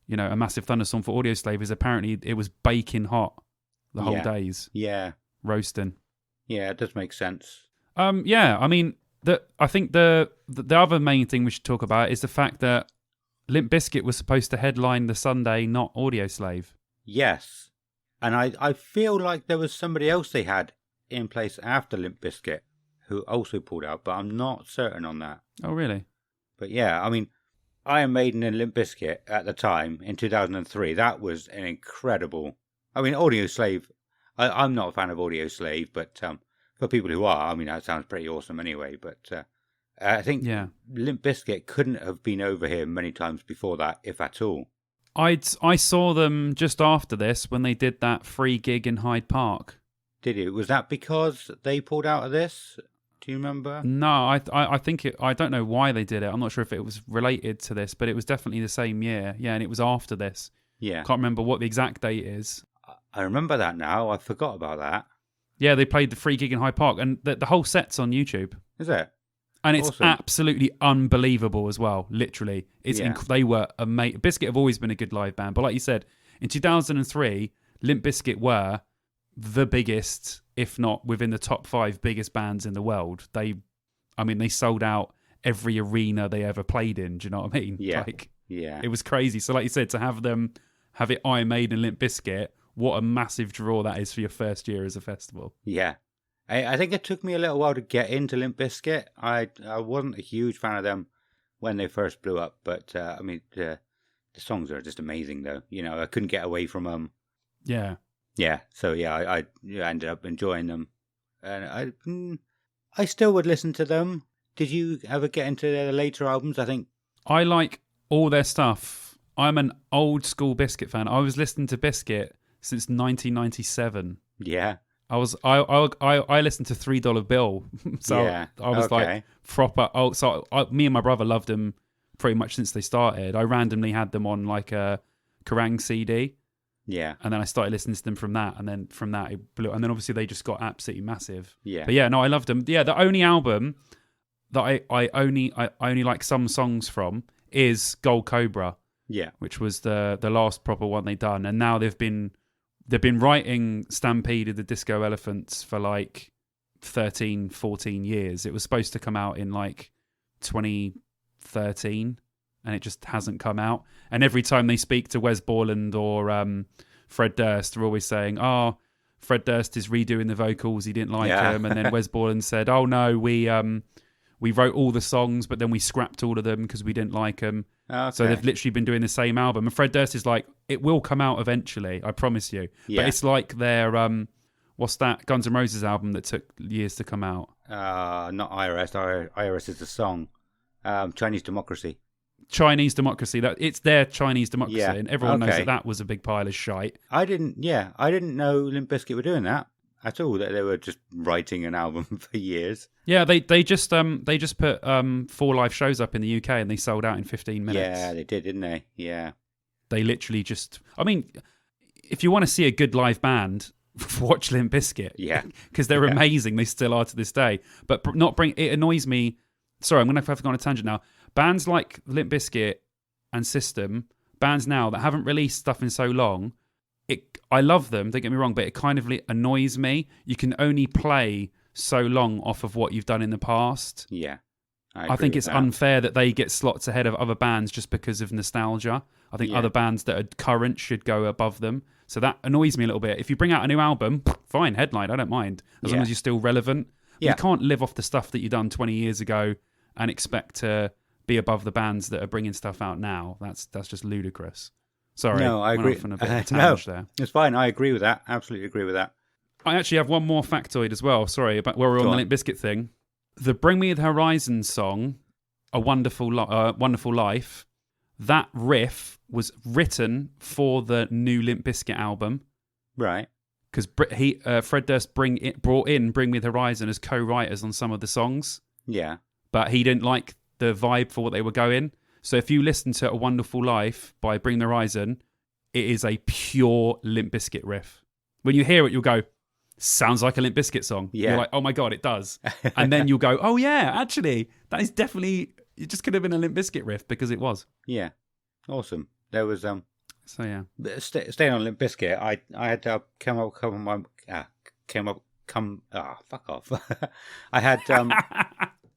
massive thunderstorm for Audio Slave is apparently it was baking hot the whole days. Yeah, roasting. Yeah, it does make sense. I mean, I think the other main thing we should talk about is the fact that Limp Bizkit was supposed to headline the Sunday, not Audio Slave. Yes, and I feel like there was somebody else they had in place after Limp Bizkit who also pulled out, but I'm not certain on that. Oh, really? But yeah, I mean, Iron Maiden and Limp Bizkit at the time in 2003, that was an incredible. I mean, Audio Slave. I'm not a fan of Audio Slave, but for people who are, I mean, that sounds pretty awesome anyway. But I think Limp Bizkit couldn't have been over here many times before that, if at all. I saw them just after this when they did that free gig in Hyde Park. Did you? Was that because they pulled out of this? Do you remember? No, I think I don't know why they did it. I'm not sure if it was related to this, but it was definitely the same year. Yeah, and it was after this. Yeah. Can't remember what the exact date is. I remember that now. I forgot about that. Yeah, they played the free gig in Hyde Park, and the whole set's on YouTube. Is it? And it's awesome. Absolutely unbelievable as well. Literally, they were amazing. Bizkit have always been a good live band, but like you said, in 2003, Limp Bizkit were the biggest, if not within the top 5 biggest bands in the world. They sold out every arena they ever played in. Do you know what I mean? Yeah. Yeah. It was crazy. So like you said, to have it Iron Maiden and Limp Bizkit, what a massive draw that is for your first year as a festival. Yeah. I think it took me a little while to get into Limp Bizkit. I wasn't a huge fan of them when they first blew up, but the songs are just amazing though. I couldn't get away from them. Yeah. Yeah, so I ended up enjoying them, and I still would listen to them. Did you ever get into their later albums? I think I like all their stuff. I'm an old school Bizkit fan. I was listening to Bizkit since 1997. Yeah, I listened to $3 Bill, so yeah. I was like proper. Oh, so me and my brother loved them pretty much since they started. I randomly had them on like a Kerrang CD. Yeah. And then I started listening to them from that, and then from that it blew. And then obviously they just got absolutely massive. Yeah. But yeah, no, I loved them. Yeah, the only album that I only like some songs from is Gold Cobra, Yeah. which was the last proper one they done. And now they've been writing Stampede of the Disco Elephants for like 13, 14 years. It was supposed to come out in like 2013, and it just hasn't come out. And every time they speak to Wes Borland or Fred Durst, they're always saying, "Oh, Fred Durst is redoing the vocals. He didn't like them." And then Wes Borland said, "Oh no, we wrote all the songs, but then we scrapped all of them because we didn't like them." Okay. So they've literally been doing the same album. And Fred Durst is like, "It will come out eventually, I promise you." Yeah. But it's like their what's that Guns N' Roses album that took years to come out? Not IRS. IRS is the song. Chinese Democracy. Chinese Democracy. That it's their Chinese Democracy, Yeah. and everyone knows Okay. that was a big pile of shite. I didn't know Limp Bizkit were doing that at all. That they were just writing an album for years. Yeah, they just put 4 live shows up in the UK, and they sold out in 15 minutes. Yeah, they did, didn't they? Yeah. They literally just. I mean, if you want to see a good live band, watch Limp Bizkit. Yeah. Because they're amazing. They still are to this day. But it annoys me. Sorry, I'm going to have to go on a tangent now. Bands like Limp Bizkit and System, bands now that haven't released stuff in so long, I love them, don't get me wrong, but it kind of annoys me. You can only play so long off of what you've done in the past. Yeah. I think it's unfair that they get slots ahead of other bands just because of nostalgia. I think other bands that are current should go above them. So that annoys me a little bit. If you bring out a new album, fine, headline, I don't mind. As long as you're still relevant. Yeah. You can't live off the stuff that you've done 20 years ago and expect to be above the bands that are bringing stuff out now. That's just ludicrous. Sorry. No, I agree. Went off on a bit of a tangent there. It's fine. I agree with that. Absolutely agree with that. I actually have one more factoid as well. Sorry, about where we're on the Limp Bizkit thing. The Bring Me the Horizon song, A Wonderful Life, that riff was written for the new Limp Bizkit album. Right. Because Fred Durst brought in Bring Me the Horizon as co-writers on some of the songs. Yeah. But he didn't like the vibe for what they were going. So if you listen to A Wonderful Life by Bring the Horizon, it is a pure Limp Bizkit riff. When you hear it, you'll go, sounds like a Limp Bizkit song. Yeah. You're like, oh my God, it does. And then you'll go, oh yeah, actually, that is definitely, it just could have been a Limp Bizkit riff because it was. Yeah. Awesome. There was So yeah. staying on Limp Bizkit, I had to come up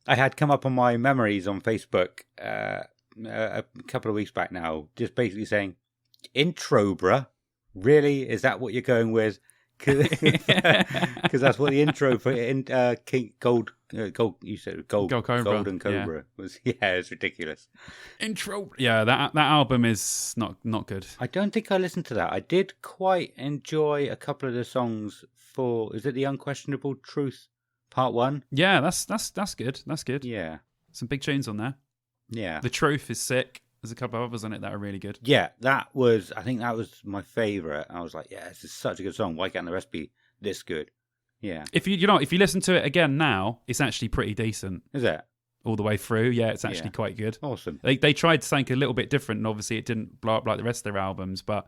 I had come up on my memories on Facebook a couple of weeks back now, just basically saying, intro, bruh. Really? Is that what you're going with? Because that's what the intro for King Gold. You said Gold Cobra. Golden Cobra was. Yeah, it's ridiculous. Intro. Yeah, that album is not good. I don't think I listened to that. I did quite enjoy a couple of the songs for. Is it The Unquestionable Truth Part 1? Yeah, that's good. That's good. Yeah. Some big tunes on there. Yeah. The Truth is sick. There's a couple of others on it that are really good. Yeah, I think that was my favourite. I was like, yeah, this is such a good song. Why can't the rest be this good? Yeah. If you listen to it again now, it's actually pretty decent. Is it? All the way through. Yeah, it's actually quite good. Awesome. They tried something a little bit different, and obviously it didn't blow up like the rest of their albums, but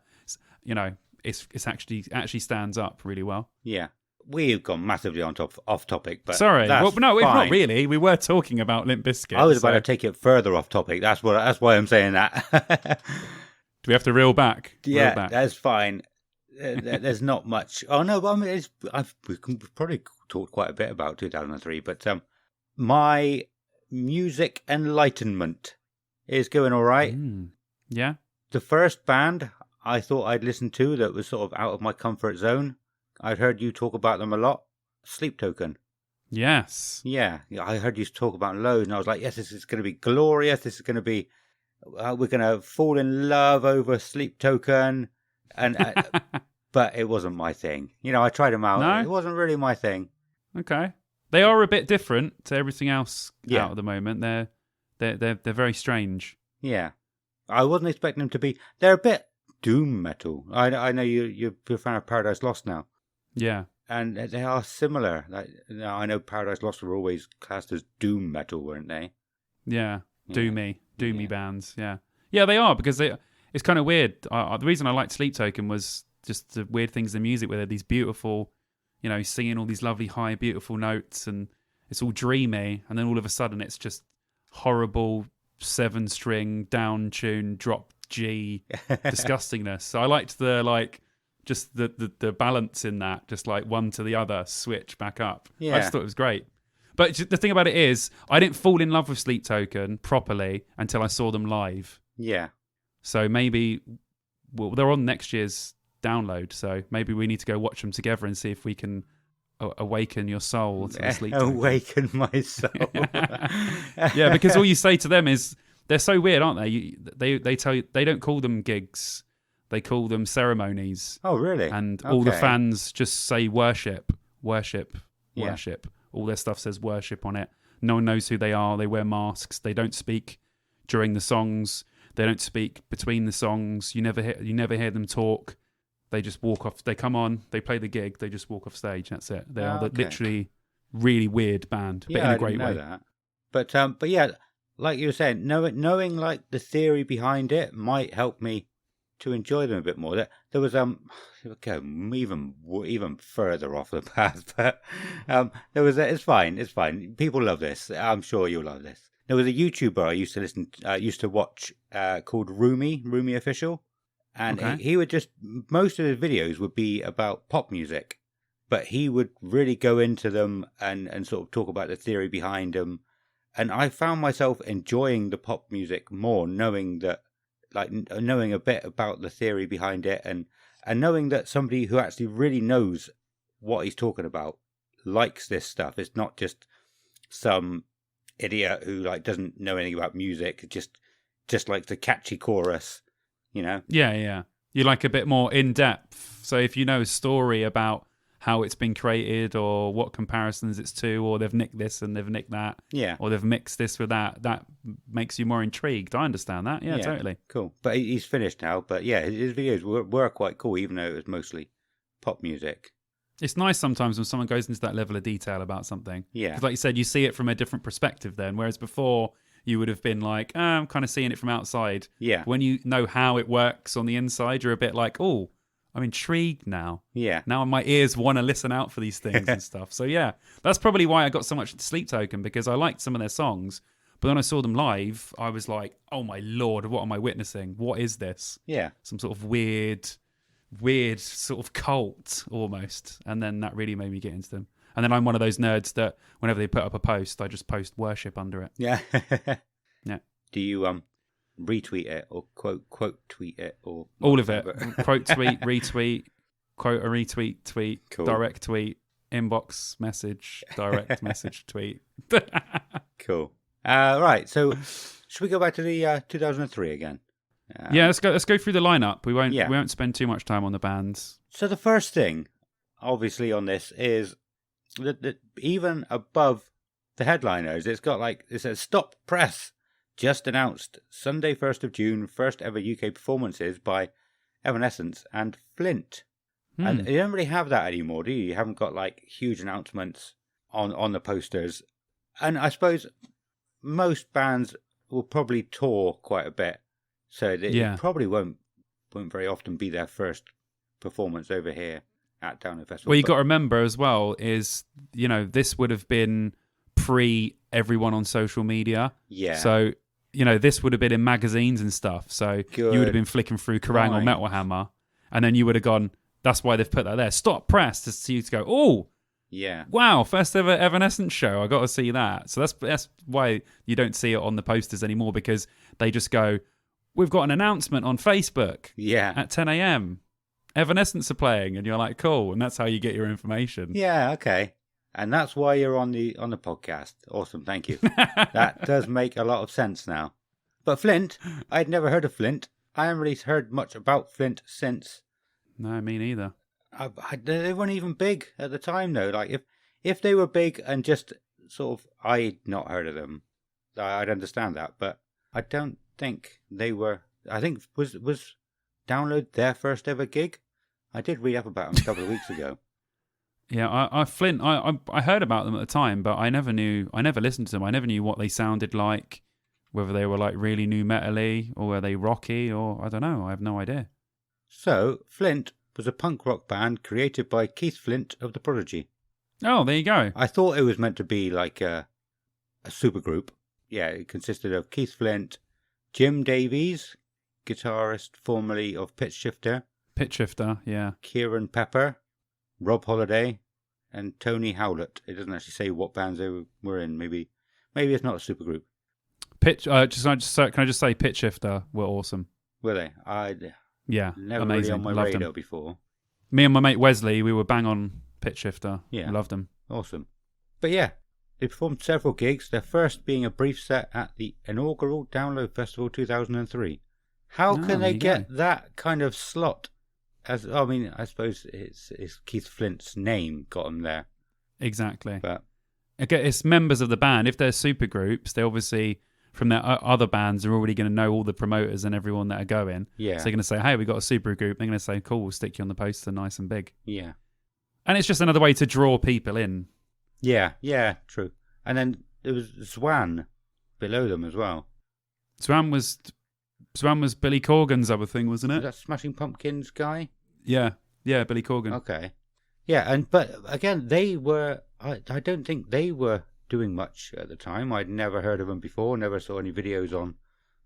it's actually stands up really well. Yeah. We've gone massively off topic, but sorry. Well, no, fine. not really. We were talking about Limp Bizkit. I was about to take it further off topic. That's why I'm saying that. Do we have to reel back? Yeah, Reel back. that's fine. There's not much. Oh no, but I mean, we've probably talked quite a bit about 2003, but my music enlightenment is going all right. Yeah. The first band I thought I'd listen to that was sort of out of my comfort zone. I'd heard you talk about them a lot. Sleep Token. Yes. Yeah, I heard you talk about them loads, and I was like, yes, this is going to be glorious. This is going to be, we're going to fall in love over Sleep Token. And but it wasn't my thing. I tried them out. No? It wasn't really my thing. Okay. They are a bit different to everything else Yeah. out at the moment. They're very strange. Yeah, I wasn't expecting them to be. They're a bit doom metal. I know you're a fan of Paradise Lost now. Yeah. And they are similar. I know Paradise Lost were always classed as doom metal, weren't they? Yeah. Doomy bands. Yeah. Yeah, they are because it's kind of weird. The reason I liked Sleep Token was just the weird things in music where they're these beautiful, singing all these lovely high beautiful notes and it's all dreamy, and then all of a sudden it's just horrible 7-string down tune drop G disgustingness. So I liked just the balance in that, just like one to the other, switch back up. Yeah. I just thought it was great. But the thing about it is, I didn't fall in love with Sleep Token properly until I saw them live. Yeah. So maybe, they're on next year's download, so maybe we need to go watch them together and see if we can awaken your soul to the Sleep Token. Awaken my soul. Yeah, because all you say to them is, they're so weird, aren't they? They tell you, they don't call them gigs, they call them ceremonies. Oh, really? And all the Okay. fans just say worship. Yeah. All their stuff says worship on it. No one knows who they are. They wear masks. They don't speak during the songs. They don't speak between the songs. You never hear them talk. They just walk off. They come on. They play the gig. They just walk off stage. That's it. They are Okay. literally really weird band, but Yeah, in I a great didn't know way. that. But yeah, like you were saying, knowing like the theory behind it might help me to enjoy them a bit more. There was okay, even further off the path, but it's fine. People love this. I'm sure you'll love this. There was a YouTuber I used to watch called Rumi Official, and Okay. he would just, most of his videos would be about pop music, but he would really go into them and sort of talk about the theory behind them. And I found myself enjoying the pop music more, knowing a bit about the theory behind it, and knowing that somebody who actually really knows what he's talking about likes this stuff. It's not just some idiot who like doesn't know anything about music, just likes the catchy chorus, Yeah. You like a bit more in depth. So if you know a story about how it's been created, or what comparisons it's to, or they've nicked this and they've nicked that, Yeah. or they've mixed this with that makes you more intrigued. I understand that. Yeah, totally. Cool. But he's finished now. But yeah, his videos were quite cool, even though it was mostly pop music. It's nice sometimes when someone goes into that level of detail about something. Yeah. 'Cause like you said, you see it from a different perspective then, whereas before you would have been like, I'm kind of seeing it from outside. Yeah. When you know how it works on the inside, you're a bit like, oh, I'm intrigued now. Yeah. Now my ears want to listen out for these things and stuff. So yeah, that's probably why I got so much into Sleep Token, because I liked some of their songs. But when I saw them live, I was like, oh my Lord, what am I witnessing? What is this? Yeah. Some sort of weird sort of cult almost. And then that really made me get into them. And then I'm one of those nerds that whenever they put up a post, I just post worship under it. Yeah. Yeah. Do you retweet it or quote tweet it or All of it. whatever? Quote tweet, retweet, quote a retweet, tweet, Cool. direct tweet, inbox message, direct message tweet. Cool. Right. So, should we go back to the 2003 again? Yeah, let's go through the lineup. We Yeah. won't spend too much time on the bands. So the first thing, obviously, on this is that even above the headliners, it says "Stop Press." Just announced Sunday, 1st of June, first ever UK performances by Evanescence and Flint. And you don't really have that anymore, do you? You haven't got like huge announcements on the posters. And I suppose most bands will probably tour quite a bit, so it probably won't very often be their first performance over here at Download Festival. Well, you got to remember as well is, this would have been pre everyone on social media. Yeah. So, this would have been in magazines and stuff. So you would have been flicking through Kerrang or Right. Metal Hammer, and then you would have gone, that's why they've put that there. Stop Press, to see you to go, oh, Yeah. wow, first ever Evanescence show. I got to see that. So that's why you don't see it on the posters anymore, because they just go, we've got an announcement on Facebook Yeah. at 10 a.m. Evanescence are playing, and you're like, cool, and that's how you get your information. Yeah, okay. And that's why you're on the podcast. Awesome, thank you. That does make a lot of sense now. But Flint, I'd never heard of Flint. I haven't really heard much about Flint since. No, me neither. They weren't even big at the time, though. Like if they were big and just sort of I'd not heard of them, I'd understand that. But I don't think they were. I think was Download their first ever gig. I did read up about them a couple of weeks ago. Yeah, Flint. I heard about them at the time, but I never listened to them. I never knew what they sounded like, whether they were like really new metal-y or were they rocky, or I don't know. I have no idea. So Flint was a punk rock band created by Keith Flint of The Prodigy. Oh, there you go. I thought it was meant to be like a supergroup. Yeah, it consisted of Keith Flint, Jim Davies, guitarist formerly of Pitch Shifter, Yeah. Kieran Pepper, Rob Holiday, and Tony Howlett. It doesn't actually say what bands they were in. Maybe it's not a supergroup. Can I just say Pitch Shifter were awesome. Were they? Yeah, never amazing. really on my Loved radar them. before. Me and my mate Wesley, we were bang on Pitch Shifter. Yeah. Loved them. Awesome. But yeah, they performed several gigs, their first being a brief set at the inaugural Download Festival 2003. How can they get that kind of slot? I suppose it's Keith Flint's name got them there. Exactly. But again, it's members of the band. If they're supergroups, they obviously, from their other bands, are already going to know all the promoters and everyone that are going. Yeah. So they're going to say, hey, we got a supergroup. They're going to say, cool, we'll stick you on the poster nice and big. Yeah. And it's just another way to draw people in. Yeah, true. And then there was Zwan below them as well. Zwan was Billy Corgan's other thing, wasn't Was it? that Smashing Pumpkins guy? Yeah, Billy Corgan. Okay. Yeah, but again, they were. I don't think they were doing much at the time. I'd never heard of them before. Never saw any videos on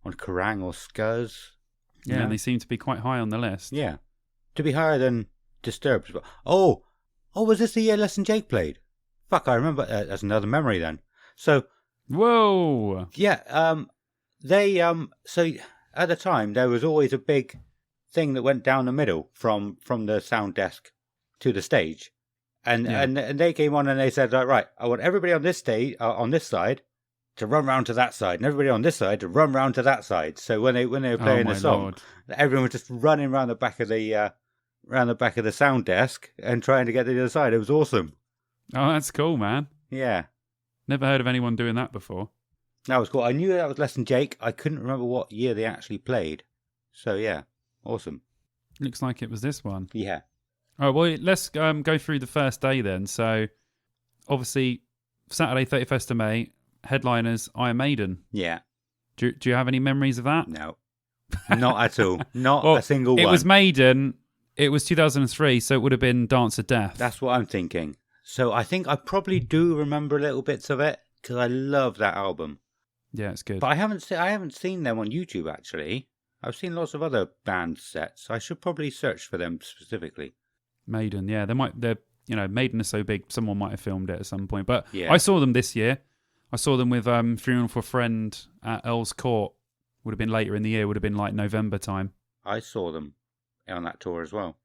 Kerrang or Scuzz. Yeah, and they seem to be quite high on the list. Yeah, to be higher than Disturbed. Oh, was this the year Less Than Jake played? Fuck, I remember. That's another memory then. So, whoa. Yeah. They So at the time there was always a big thing that went down the middle from the sound desk to the stage, and they came on and they said, right, I want everybody on this stage on this side to run round to that side, and everybody on this side to run round to that side. So when they were playing the song, everyone was just running around the back of the sound desk and trying to get to the other side. It was awesome. Oh, that's cool, man. Yeah. Never heard of anyone doing that before. That was cool. I knew that was Less Than Jake. I couldn't remember what year they actually played. So yeah, awesome. Looks like it was this one. Yeah. All right, well, let's go through the first day then. So, obviously, Saturday, 31st of May, headliners, Iron Maiden. Yeah. Do you have any memories of that? No. Not at all. Not a single one. It was Maiden. It was 2003, so it would have been Dance of Death. That's what I'm thinking. So I think I probably do remember little bits of it because I love that album. Yeah, it's good. But I haven't seen them on YouTube actually. I've seen lots of other band sets. I should probably search for them specifically. Maiden, yeah, Maiden are so big, someone might have filmed it at some point. But yeah. I saw them this year. I saw them with Funeral for a Friend at Earl's Court. Would have been later in the year. Would have been like November time. I saw them on that tour as well.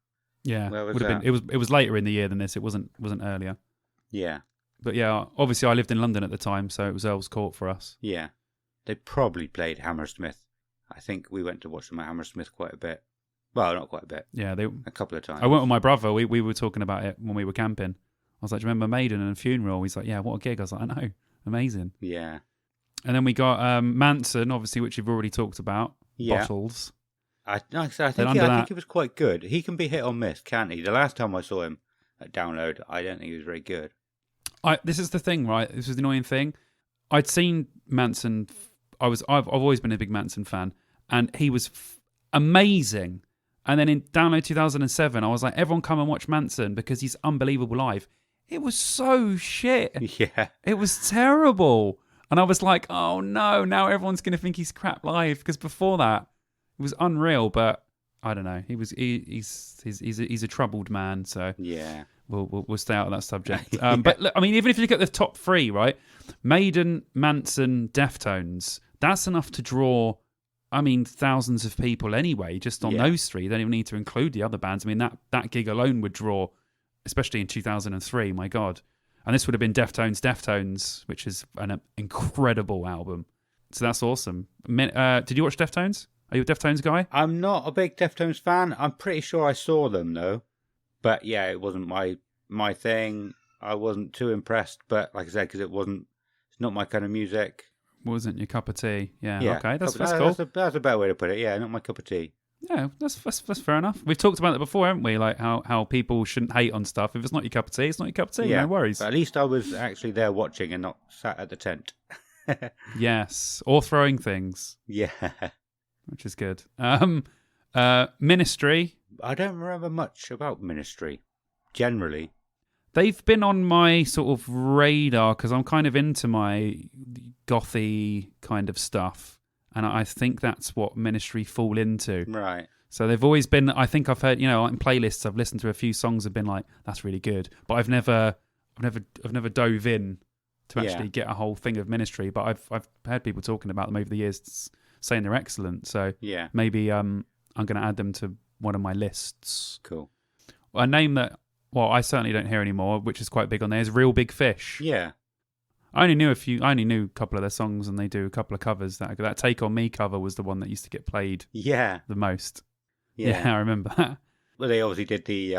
Yeah, where was would have that? been. It was later in the year than this. It wasn't earlier. Yeah. But yeah, obviously I lived in London at the time, so it was Earl's Court for us. Yeah. They probably played Hammersmith. I think we went to watch them at Hammersmith quite a bit. Well, not quite a bit. Yeah, a couple of times. I went with my brother. We were talking about it when we were camping. I was like, do you remember Maiden and Funeral? He's like, yeah, what a gig. I was like, I know. Amazing. Yeah. And then we got Manson, obviously, which you've already talked about. Yeah. Bottles. I think he was quite good. He can be hit or miss, can't he? The last time I saw him at Download, I don't think he was very good. This is the thing, right? This is the annoying thing. I'd seen Manson. I've always been a big Manson fan, and he was amazing. And then in Download 2007, I was like, everyone come and watch Manson because he's unbelievable live. It was so shit. Yeah. It was terrible. And I was like, oh no, now everyone's going to think he's crap live because before that, it was unreal. But I don't know. He's a troubled man. So yeah, we'll stay out of that subject. But look, I mean, even if you look at the top three, right? Maiden, Manson, Deftones. That's enough to draw, I mean, thousands of people anyway, just on those three. They don't even need to include the other bands. I mean, that gig alone would draw, especially in 2003, my God. And this would have been Deftones, which is an incredible album. So that's awesome. Did you watch Deftones? Are you a Deftones guy? I'm not a big Deftones fan. I'm pretty sure I saw them, though. But yeah, it wasn't my thing. I wasn't too impressed. But like I said, because it's not my kind of music. Wasn't your cup of tea? Yeah. Okay, that's cool. That's a better way to put it. Yeah, not my cup of tea. Yeah, that's fair enough. We've talked about that before, haven't we? Like how people shouldn't hate on stuff. If it's not your cup of tea, it's not your cup of tea. Yeah, no worries. But at least I was actually there watching and not sat at the tent. Yes, or throwing things. Yeah, which is good. Ministry. I don't remember much about Ministry, generally. They've been on my sort of radar because I'm kind of into my gothy kind of stuff. And I think that's what Ministry fall into. Right. So they've always been, I think I've heard, in playlists, I've listened to a few songs have been like, that's really good. But I've never dove in to actually get a whole thing of Ministry. But I've heard people talking about them over the years, saying they're excellent. So maybe I'm going to add them to one of my lists. Cool. A name that, I certainly don't hear anymore, which is quite big on there, is Real Big Fish. Yeah. I only knew a couple of their songs, and they do a couple of covers. That Take On Me cover was the one that used to get played the most. Yeah, I remember that. Well, they obviously did a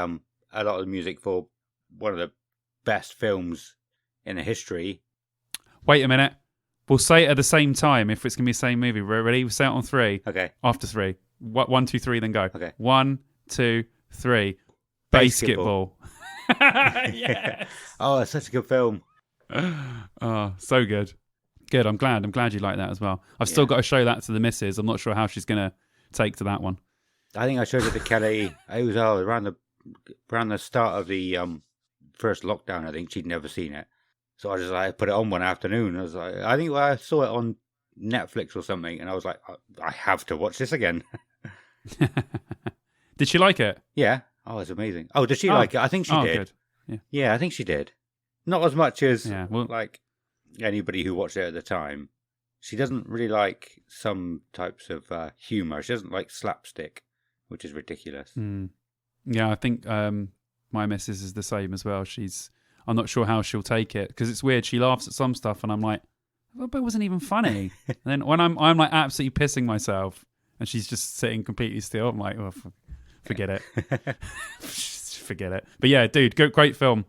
lot of the music for one of the best films in the history. Wait a minute. We'll say it at the same time if it's going to be the same movie. Ready? We'll say it on 3. Okay. After 3. 1, 2, 3, then go. Okay. 1, 2, 3. Basketball. Yes. Oh, it's such a good film. Oh, so good. Good. I'm glad you like that as well. I've still got to show that to the missus. I'm not sure how she's going to take to that one. I think I showed it to Kelly. It was around the start of the first lockdown. I think she'd never seen it, so I put it on one afternoon. I was like, I think I saw it on Netflix or something, and I was like, I have to watch this again. Did she like it? Yeah. Oh, it's amazing. Oh, did she like it? I think she did. Good. Yeah, I think she did. Not as much as like anybody who watched it at the time. She doesn't really like some types of humour. She doesn't like slapstick, which is ridiculous. Yeah, I think my missus is the same as well. I'm not sure how she'll take it because it's weird. She laughs at some stuff, and I'm like, "But it wasn't even funny." And then when I'm like absolutely pissing myself, and she's just sitting completely still, I'm like, "Oh, forget it, forget it." But yeah, dude, great film.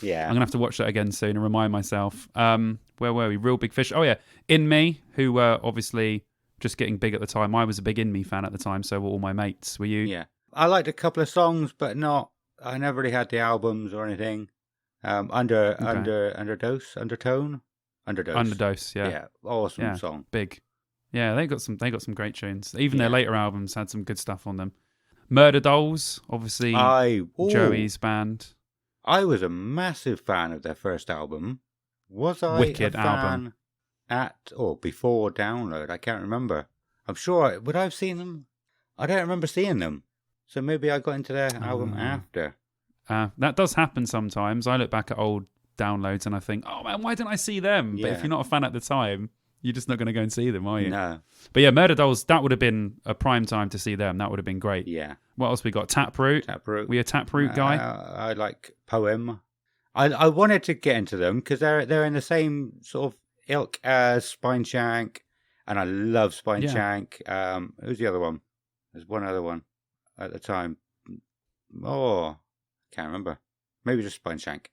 Yeah, I'm gonna have to watch that again soon and remind myself. Where were we? Real Big Fish. Oh yeah, In Me, who were obviously just getting big at the time. I was a big In Me fan at the time, so were all my mates. Were you? Yeah, I liked a couple of songs, but not. I never really had the albums or anything. Underdose. Yeah, awesome song. Big. Yeah, they got some great tunes. Even their later albums had some good stuff on them. Murder Dolls, obviously Joey's band. I was a massive fan of their first album. Was I Wicked a fan album. Before download? I can't remember. I'm sure would I have seen them? I don't remember seeing them. So maybe I got into their album after. That does happen sometimes. I look back at old downloads and I think, oh man, why didn't I see them? Yeah. But if you're not a fan at the time, you're just not going to go and see them, are you? No. But yeah, Murder Dolls, that would have been a prime time to see them. That would have been great. Yeah. What else we got? Taproot. Were you a Taproot guy? I like Poem. I wanted to get into them because they're in the same sort of ilk as Spine Shank, and I love Spine Shank. Who's the other one? There's one other one at the time. Oh, can't remember. Maybe just Spine Shank.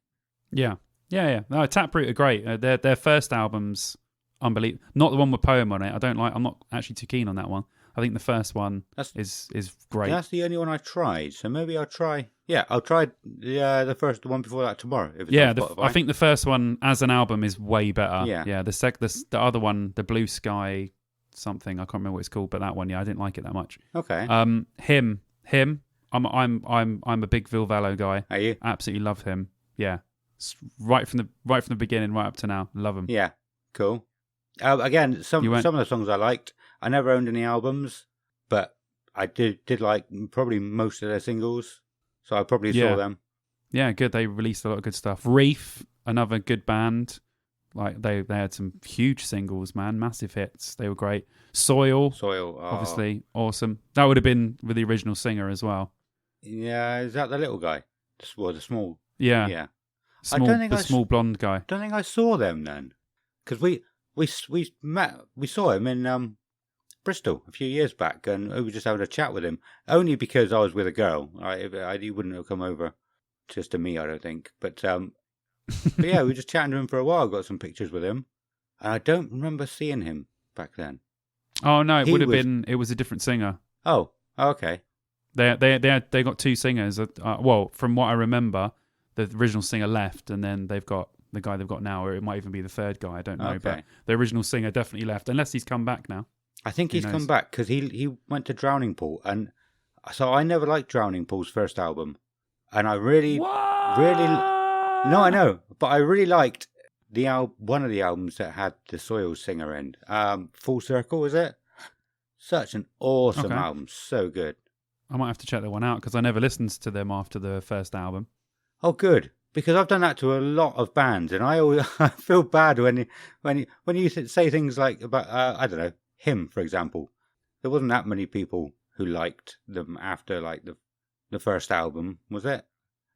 Yeah. No, Taproot are great. Their first album's unbelievable. Not the one with Poem on it. I'm not actually too keen on that one. I think the first one is great. That's the only one I tried. So maybe I'll try. Yeah, I'll try the first one before that tomorrow. If it's I think the first one as an album is way better. Yeah. The other one, the Blue Sky something, I can't remember what it's called, but that one, I didn't like it that much. Okay. Him. I'm a big Vil Vallo guy. Are you? Absolutely love him. Yeah. Right from the beginning, right up to now, love him. Yeah. Cool. Again, some of the songs I liked. I never owned any albums, but I did like probably most of their singles, so I probably saw them. Yeah, good. They released a lot of good stuff. Reef, another good band. Like they had some huge singles, man, massive hits. They were great. Soil, obviously awesome. That would have been with the original singer as well. Yeah, is that the little guy? The small. Yeah. Small blonde guy. I don't think I saw them then, because we saw him in Bristol a few years back, and we were just having a chat with him. Only because I was with a girl. He wouldn't have come over just to me, I don't think. But yeah, we were just chatting to him for a while. Got some pictures with him, and I don't remember seeing him back then. Oh no, it would have been. It was a different singer. Oh, okay. They got two singers. Well, from what I remember, the original singer left, and then they've got the guy they've got now, or it might even be the third guy. I don't know, but the original singer definitely left, unless he's come back now. I think he's come back because he went to Drowning Pool, and So I never liked Drowning Pool's first album, and I really, What? really, no, I know, but I really liked one of the albums that had the Soil singer in. Full Circle, is it? Such an awesome Okay. album, so good. I might have to check that one out because I never listened to them after the first album. Oh, good, because I've done that to a lot of bands, and I always I feel bad when you say things like about I don't know, Him, for example. There wasn't that many people who liked them after like the first album, was it?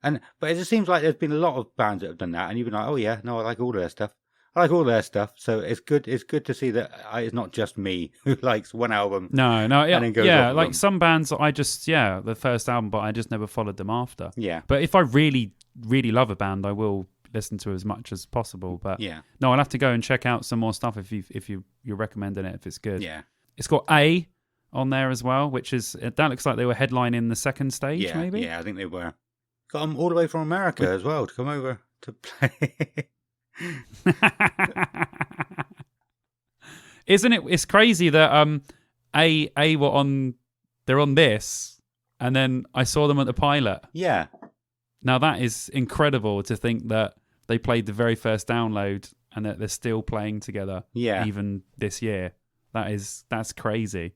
But it just seems like there's been a lot of bands that have done that, and you've been like, oh yeah, no, I like all of their stuff. I like all their stuff, so it's good. It's good to see that it's not just me who likes one album. No, yeah, and then goes yeah. off of Like them. some bands, I just the first album, but I just never followed them after. Yeah, But if I really, really love a band, I will listen to as much as possible. But yeah, no, I'll have to go and check out some more stuff if you're recommending it if it's good. yeah, It's got A on there as well, which is that looks like they were headlining the second stage. yeah. Maybe. Yeah, I think they were. Got them all the way from America as well to come over to play. Isn't it? It's crazy that A were on. They're on this, and then I saw them at the pilot. Yeah, Now that is incredible to think that they played the very first download and that they're still playing together. yeah. Even this year, that's crazy.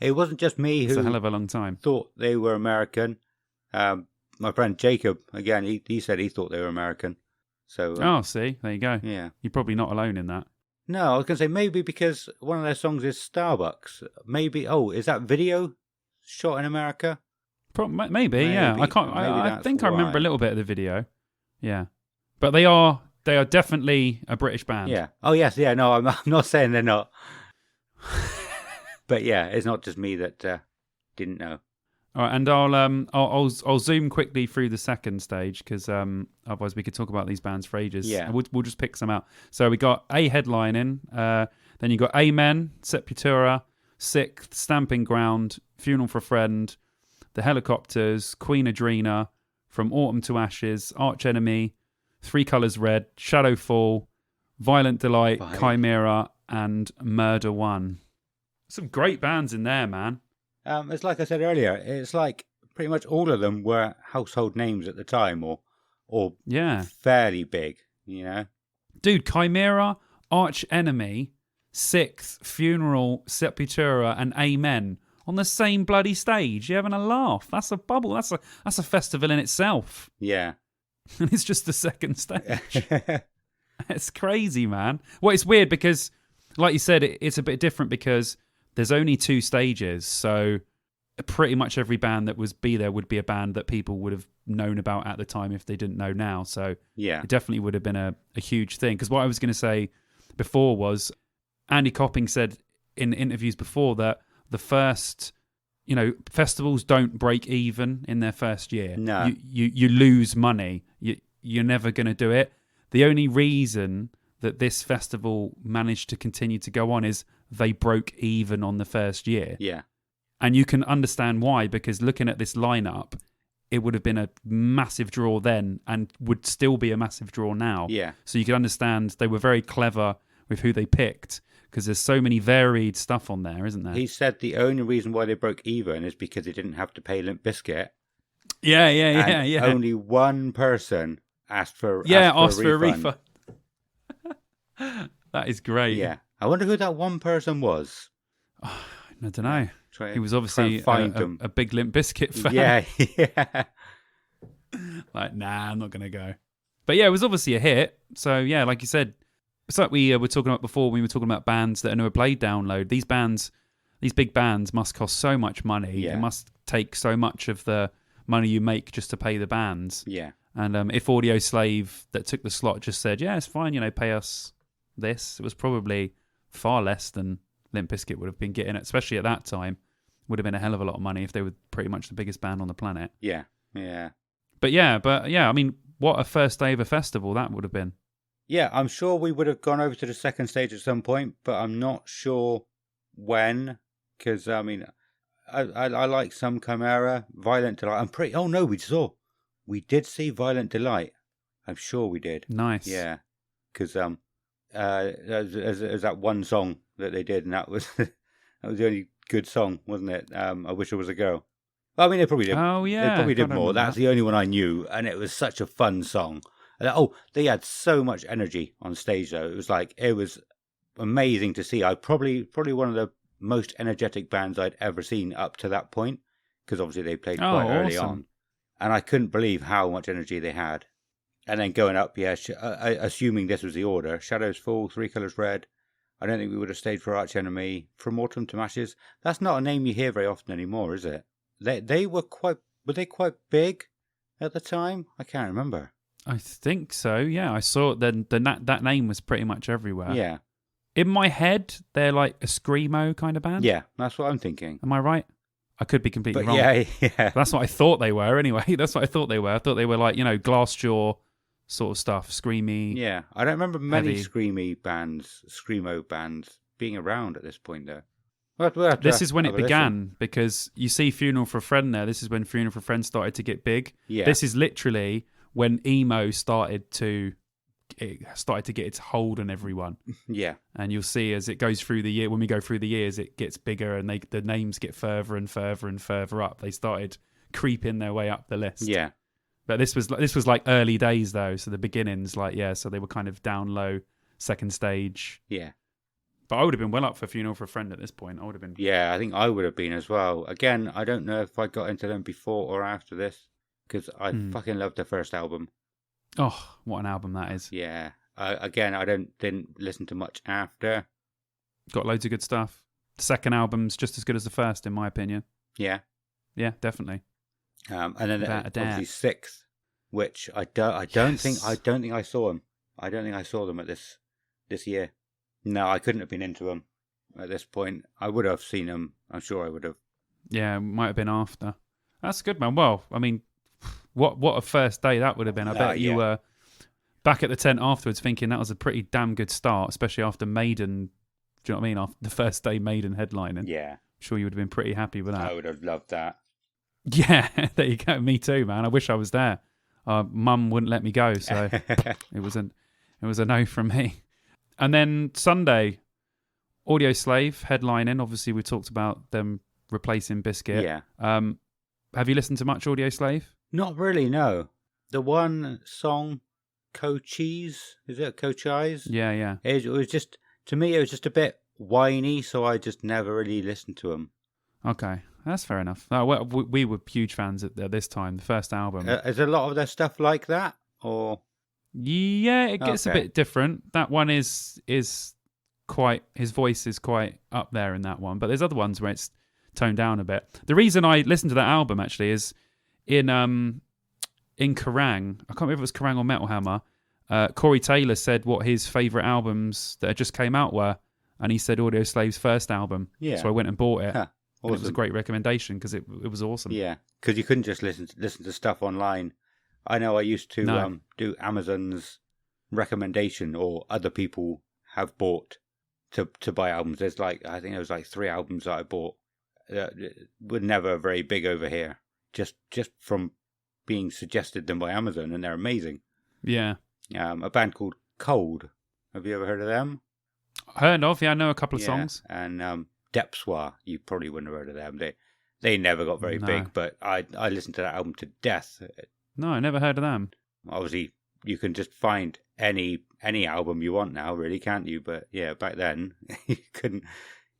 It wasn't just me It's a hell who of a long time. thought they were American. My friend Jacob, again, he said he thought they were American. So Oh, see, there you go. yeah. You're probably not alone in that. No, I was going to say maybe because one of their songs is Starbucks. Maybe, is that video shot in America? Maybe, yeah. I can't. Maybe I that's think I remember why. a little bit of the video. Yeah, but they are definitely a British band. Yeah. Oh, yes. Yeah. No, I'm not saying they're not. But yeah, it's not just me that didn't know. All right, and I'll zoom quickly through the second stage because otherwise we could talk about these bands for ages. Yeah. And we'll just pick some out. So we got A headlining, then you got Amen, Sepultura, Sixth, Stamping Ground, Funeral for a Friend, The Helicopters, Queen Adrena, From Autumn to Ashes, Arch Enemy, Three Colours Red, Shadowfall, Violent Delight, Right. Chimera, and Murder One. Some great bands in there, man. It's like I said earlier. It's like pretty much all of them were household names at the time, or Yeah. fairly big. You know. Dude, Chimera, Arch Enemy, Sixth, Funeral, Sepultura, and Amen on the same bloody stage. You're having a laugh. That's a bubble. That's a festival in itself. Yeah. And it's just the second stage. It's crazy, man. Well, it's weird because, like you said, it's a bit different because there's only two stages. So pretty much every band that would be there would be a band that people would have known about at the time if they didn't know now. So Yeah. it definitely would have been a huge thing. Because what I was going to say before was Andy Copping said in interviews before that the first, festivals don't break even in their first year. No. You lose money. You're never going to do it. The only reason that this festival managed to continue to go on is they broke even on the first year. Yeah. And you can understand why, because looking at this lineup, it would have been a massive draw then and would still be a massive draw now. Yeah. So you can understand they were very clever with who they picked because there's so many varied stuff on there, isn't there? He said the only reason why they broke even is because they didn't have to pay Limp Bizkit. Yeah. Only one person asked for for a a refund. That is great. Yeah. I wonder who that one person was. I don't know. Try He was try obviously and find them. a big Limp Bizkit fan. Yeah, yeah. Like, nah, I'm not going to go. But yeah, it was obviously a hit. So yeah, like you said, it's like we were talking about before when we were talking about bands that are never played download. These big bands must cost so much money. Yeah. It must take so much of the money you make just to pay the bands. Yeah. And if Audio Slave that took the slot just said, yeah, it's fine, pay us this, it was probably far less than Limp Bizkit would have been getting, especially at that time. Would have been a hell of a lot of money if they were pretty much the biggest band on the planet. Yeah. Yeah. But yeah, I mean, what a first day of a festival that would have been. Yeah, I'm sure we would have gone over to the second stage at some point, but I'm not sure when. Because, I mean, I like some Chimera, Violent Delight. We did see Violent Delight. I'm sure we did. Nice. Yeah. Because there's that one song that they did, and that was that was the only good song, wasn't it? I Wish I Was a Girl. I mean, they probably did. Oh, yeah. They probably did God, I more. remember That's that. the only one I knew, and it was such a fun song. Oh, they had so much energy on stage, though. It was amazing to see. Probably one of the most energetic bands I'd ever seen up to that point, because obviously they played Oh, quite early awesome. on, and I couldn't believe how much energy they had. And then going up, assuming this was the order: Shadows Fall, Three Colours Red. I don't think we would have stayed for Arch Enemy. From Autumn to Ashes. That's not a name you hear very often anymore, is it? They were quite big at the time? I can't remember. I think so, yeah. I saw that name was pretty much everywhere. Yeah. In my head, they're like a screamo kind of band. Yeah, that's what I'm thinking. Am I right? I could be completely But wrong. yeah. That's what I thought they were anyway. That's what I thought they were. I thought they were like, Glassjaw sort of stuff, screamy. Yeah, I don't remember many Heavy. screamo bands being around at this point, though. This is when it began, because you see Funeral for a Friend there. This is when Funeral for a Friend started to get big. Yeah. This is literally when emo started to get its hold on everyone. Yeah. And you'll see as it goes through the year, when we go through the years, it gets bigger and the names get further and further and further up. They started creeping their way up the list. Yeah. But this was like early days though, so the beginnings, so they were kind of down low, second stage. Yeah. But I would have been well up for Funeral for a Friend at this point. I would have been. Yeah, I think I would have been as well. Again, I don't know if I got into them before or after this, because I fucking loved their first album. Oh, what an album that is! Yeah. I didn't listen to much after. Got loads of good stuff. The second album's just as good as the first, in my opinion. Yeah. Yeah, definitely. And then Without a doubt. obviously Sixth, which I don't think I saw them. I don't think I saw them at this year. No, I couldn't have been into them at this point. I would have seen them. I'm sure I would have. Yeah, it might have been after. That's good, man. Well, I mean, what a first day that would have been. I bet you were back at the tent afterwards thinking that was a pretty damn good start, especially after Maiden. Do you know what I mean? After the first day Maiden headlining. Yeah. I'm sure you would have been pretty happy with that. I would have loved that. Yeah, there you go. Me too, man. I wish I was there. Mum wouldn't let me go, so it was a no from me. And then Sunday, Audio Slave headlining. Obviously, we talked about them replacing Biscuit. Yeah. Have you listened to much Audio Slave? Not really, no. The one song, Cochise, is it Cochise? Yeah, yeah. It was just, to me, it was just a bit whiny, so I just never really listened to them. Okay, that's fair enough. Oh, well, we were huge fans at this time. The first album. Is a lot of their stuff like that, or? Yeah, it gets a Okay. bit different. That one is quite, his voice is quite up there in that one, but there's other ones where it's toned down a bit. The reason I listened to that album actually is in Kerrang. I can't remember if it was Kerrang or Metal Hammer. Corey Taylor said what his favourite albums that had just came out were, and he said Audio Slave's first album. Yeah. So I went and bought it. Huh. And it was a Awesome. great recommendation because it was awesome. Yeah, because you couldn't just listen to stuff online. I know I used to No. do Amazon's recommendation, or other people have bought to buy albums. There's I think there was 3 albums that I bought that were never very big over here, just from being suggested them by Amazon, and they're amazing. Yeah. A band called Cold. Have you ever heard of them? Heard of, yeah, I know a couple of songs. And Depsoir, you probably wouldn't have heard of them. They never got very No. big, but I listened to that album to death. No, I never heard of them. Obviously, you can just find any album you want now, really, can't you? But yeah, back then you couldn't.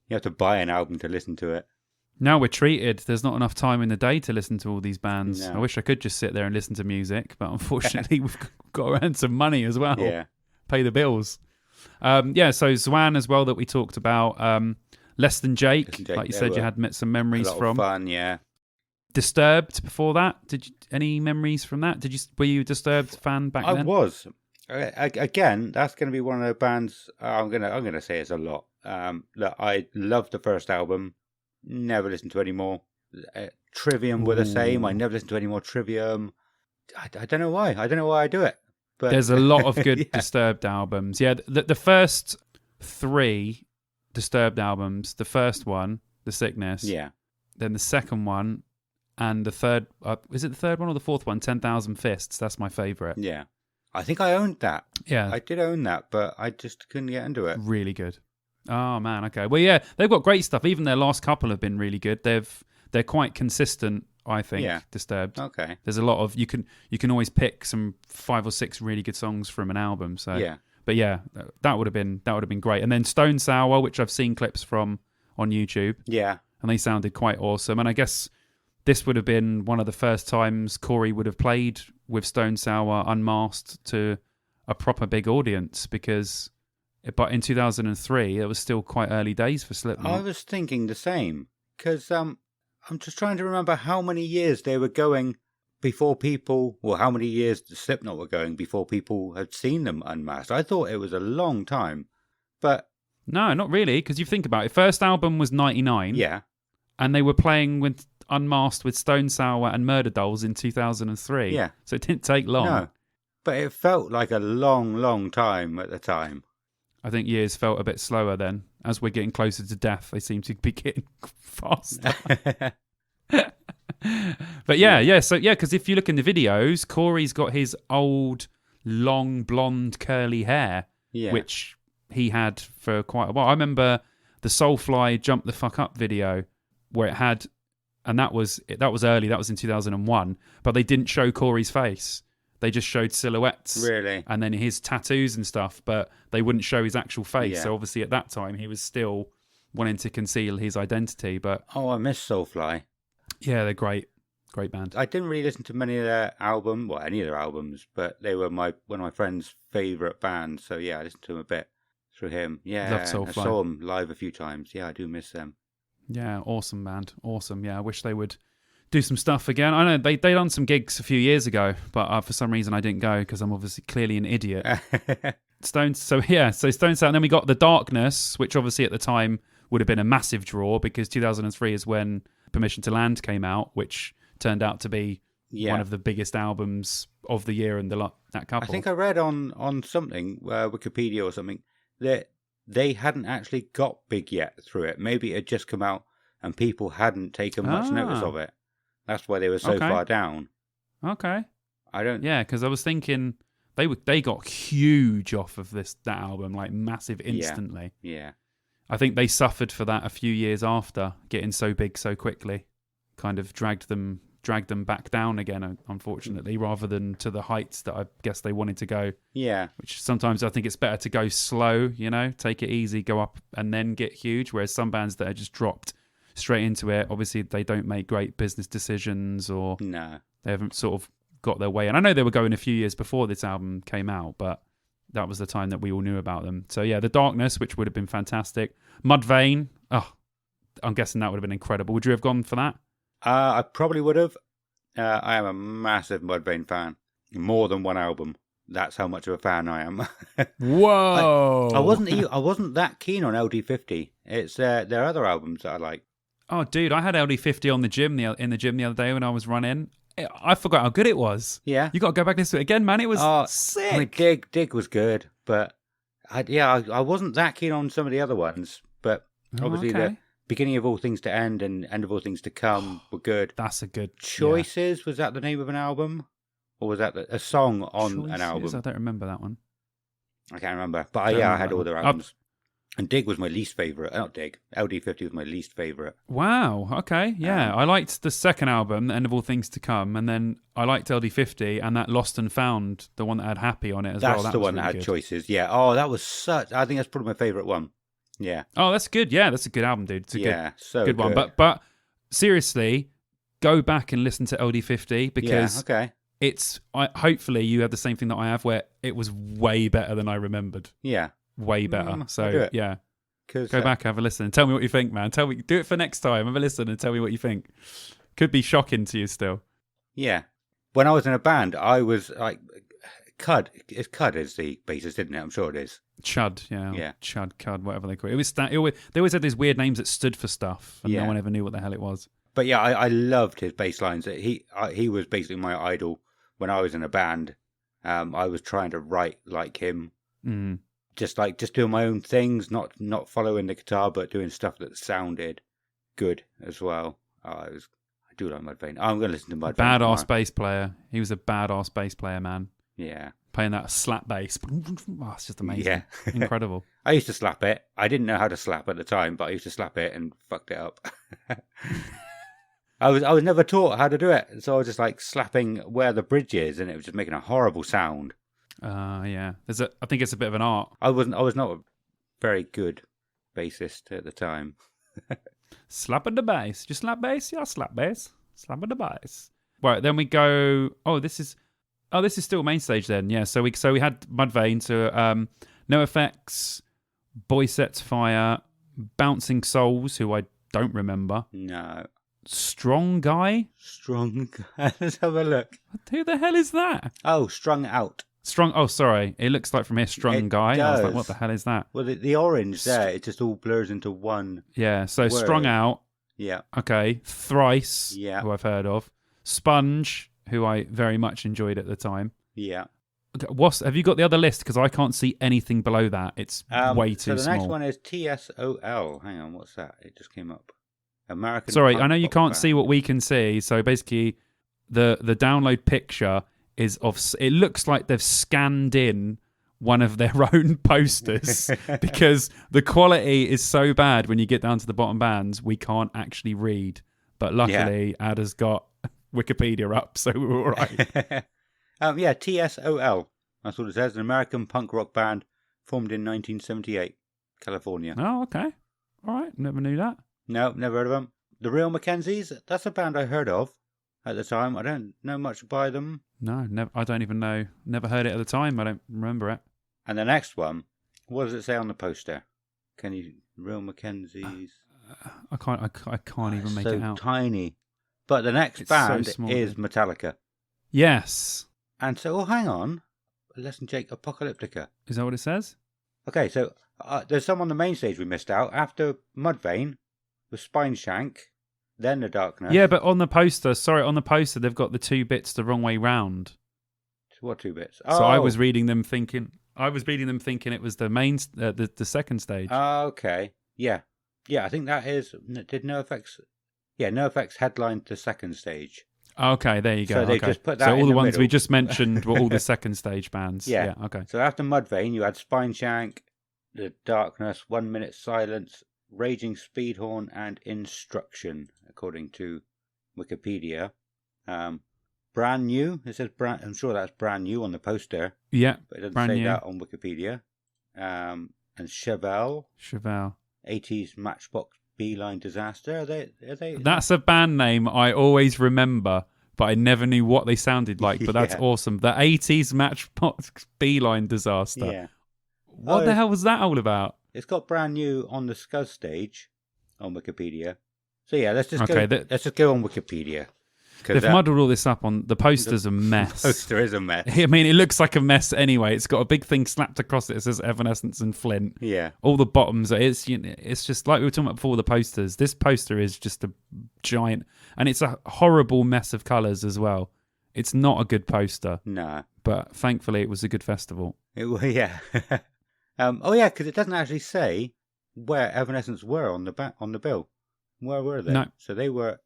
You have to buy an album to listen to it. Now we're treated. There's not enough time in the day to listen to all these bands. No. I wish I could just sit there and listen to music, but unfortunately we've got to earn some money as well. Yeah, Pay the bills. So Zwan as well that we talked about. Less Than Jake, Less Than Jake, like you they said, you were had met some a memories lot from. of fun. Yeah, Disturbed before that. Any memories from that? Were you a Disturbed fan back I then? was. Again, that's going to be one of the bands. I'm gonna say it's a lot. That I loved the first album. Never listened to any more. Trivium were the same. I never listened to any more Trivium. I don't know why. I don't know why I do it. But There's a lot of good Yeah. Disturbed albums. Yeah, the first 3 Disturbed albums. The first one, The Sickness. Yeah. Then the second one, and the third. Is it the third one or the fourth one? 10,000 Fists. That's my favourite. Yeah. I think I owned that. Yeah, I did own that, but I just couldn't get into it. really good. Oh man, okay. Well, yeah, they've got great stuff. Even their last couple have been really good. they're quite consistent. I think Yeah. Disturbed. Okay. There's a lot of you can always pick some 5 or 6 really good songs from an album. So Yeah. but yeah, that would have been great. And then Stone Sour, which I've seen clips from on YouTube, Yeah. and they sounded quite awesome. And I guess this would have been one of the first times Corey would have played with Stone Sour unmasked to a proper big audience, but in 2003 it was still quite early days for Slipknot. I was thinking the same, because I'm just trying to remember how many years they were going before people, or how many years the Slipknot were going before people had seen them unmasked. I thought it was a long time, but No, not really, because you think about it. First album was 99. yeah. And they were playing with unmasked with Stone Sour and Murder Dolls in 2003. Yeah. So it didn't take long. No, but it felt like a long, long time at the time. I think years felt a bit slower then. As we're getting closer to death, they seem to be getting faster. But yeah. So yeah, because if you look in the videos, Corey's got his old, long, blonde, curly hair, Yeah. which he had for quite a while. I remember the Soulfly Jump the Fuck Up video where it had, and that was early. That was in 2001, but they didn't show Corey's face. They just showed silhouettes, Really? and then his tattoos and stuff, but they wouldn't show his actual face. Yeah. So obviously at that time he was still wanting to conceal his identity. But Oh, I miss Soulfly. yeah, they're great band. I didn't really listen to many of their any of their albums, but they were one of my friend's favourite bands. So yeah, I listened to them a bit through him. Yeah, Love I Soulfly. saw them live a few times. Yeah, I do miss them. Yeah, awesome band, awesome. Yeah, I wish they would do some stuff again. I know they done some gigs a few years ago, but for some reason I didn't go because I'm obviously clearly an idiot. Stones. So Stones out. And then we got The Darkness, which obviously at the time would have been a massive draw because 2003 is when Permission to Land came out, which turned out to be one of the biggest albums of the year and that couple. I think I read on something, Wikipedia or something, that they hadn't actually got big yet through it. Maybe it had just come out and people hadn't taken much notice of it. That's why they were so far down. Okay. I don't. Yeah, because I was thinking they got huge off of that album, like massive instantly. Yeah. I think they suffered for that a few years after getting so big so quickly. Kind of dragged them back down again, unfortunately, rather than to the heights that I guess they wanted to go. Yeah. Which sometimes I think it's better to go slow, take it easy, go up and then get huge. Whereas some bands that are just dropped straight into it, obviously they don't make great business decisions or No. they haven't sort of got their way. And I know they were going a few years before this album came out, but that was the time that we all knew about them. So yeah, The Darkness, which would have been fantastic. Mudvayne, I'm guessing that would have been incredible. Would you have gone for that? I probably would have. I am a massive Mudvayne fan. More than one album. That's how much of a fan I am. Whoa! I wasn't that keen on LD50. It's their other albums that I like. Oh, dude, I had LD50 in the gym the other day when I was running. I forgot how good it was. Yeah. You got to go back and listen to it again, man. It was sick. I mean, Dig was good, but I wasn't that keen on some of the other ones. But obviously the Beginning of All Things to End and End of All Things to Come were good. That's a good Choices, was that the name of an album? Or was that a song on an album? I don't remember that one. I can't remember. But I had all their albums. And Dig was my least favourite. Not Dig. LD50 was my least favourite. Wow. Okay. Yeah. I liked the second album, End of All Things to Come. And then I liked LD50 and that Lost and Found, the one that had Happy on it as well. That's the one that had Choices. Yeah. Oh, that was I think that's probably my favourite one. Yeah. Oh, that's good. Yeah. That's a good album, dude. It's a good one. But seriously, go back and listen to LD50 because hopefully you had the same thing that I have where it was way better than I remembered. Yeah. Way better. So yeah, go back, have a listen, and tell me what you think, man. Do it for next time. Have a listen and tell me what you think. Could be shocking to you still. Yeah. When I was in a band, I was like, Cud is the bassist, isn't it? I'm sure it is. Chud, yeah. Chud, Cud, whatever they call it. They always had these weird names that stood for stuff, and no one ever knew what the hell it was. But yeah, I loved his bass lines. He was basically my idol when I was in a band. I was trying to write like him. Mm. Just doing my own things, not following the guitar, but doing stuff that sounded good as well. I do like Mudvayne. I'm going to listen to Mudvayne. Badass bass player. He was a badass bass player, man. Yeah. Playing that slap bass. Oh, it's just amazing. Yeah. Incredible. I used to slap it. I didn't know how to slap at the time, but I used to slap it and fucked it up. I was never taught how to do it, so I was just like slapping where the bridge is, and it was just making a horrible sound. Yeah. I think it's a bit of an art. I was not a very good bassist at the time. Slapping the bass. Just slap bass? Yeah, slap bass. Slapping the bass. Right, then we go... this is still main stage then. Yeah, so we had Mudvayne to No Effects, Boy Sets Fire, Bouncing Souls, who I don't remember. No. Strong Guy? Strong Guy. Let's have a look. Who the hell is that? Oh, Strung Out. Sorry. It looks like from here, Strong Guy. Does. I was like, what the hell is that? Well, the orange there, it just all blurs into one. Yeah, so word. Strung Out. Yeah. Okay. Thrice, Yeah. who I've heard of. Sponge, who I very much enjoyed at the time. Yeah. Okay, have you got the other list? Because I can't see anything below that. It's way too small. So the next one is TSOL. Hang on, what's that? It just came up. American. Sorry, Punk I know you Rock can't Band. see what we can see. So basically, the download picture is of. It looks like they've scanned in one of their own posters because the quality is so bad when you get down to the bottom bands, we can't actually read. But luckily, Ada's got Wikipedia up, so we're all right. TSOL. That's what it says. An American punk rock band formed in 1978, California. Oh, okay. All right. Never knew that. No, never heard of them. The Real Mackenzies. That's a band I heard of at the time. I don't know much by them. No, never. I don't even know. Never heard it at the time. I don't remember it. And the next one, what does it say on the poster? Can you Real Mackenzies? I can't even make it out. So tiny. But the next band so small, is Metallica. Yes. And so, hang on. Listen, Jake, Apocalyptica. Is that what it says? Okay, so there's some on the main stage we missed out. After Mudvayne was Spineshank, then The Darkness. Yeah, but on the poster, they've got the two bits the wrong way round. What two bits? So I was reading them thinking it was the main, the second stage. Okay. Yeah. Yeah, I think that is. Did No Effects? Yeah, No Effects headlined the second stage. Okay, there you go. So they just put that all in the the ones middle. we just mentioned were all the second stage bands. Yeah. Okay. So after Mudvayne, you had Spineshank, The Darkness, 1 Minute Silence, Raging Speedhorn, and Instruction, according to Wikipedia. Brand New. It says brand. I'm sure that's Brand New on the poster. Yeah. But it doesn't Brand say New. that on Wikipedia. And Chevelle. 80s Matchbox Beeline Disaster. Are they? That's a band name I always remember, but I never knew what they sounded like. But that's awesome. The 80s Matchbox Beeline Disaster. Yeah. What the hell was that all about? It's got Brand New on the Scuzz stage on Wikipedia. So yeah, let's just go on Wikipedia. They've muddled all this up on the poster's a mess. The poster is a mess. I mean, it looks like a mess anyway. It's got a big thing slapped across it that says Evanescence and Flint. Yeah. All the bottoms. It's just like we were talking about before. The posters. This poster is just a giant, and it's a horrible mess of colours as well. It's not a good poster. No. But thankfully, it was a good festival. Yeah. Because it doesn't actually say where Evanescence were on the bill. Where were they? No. So they were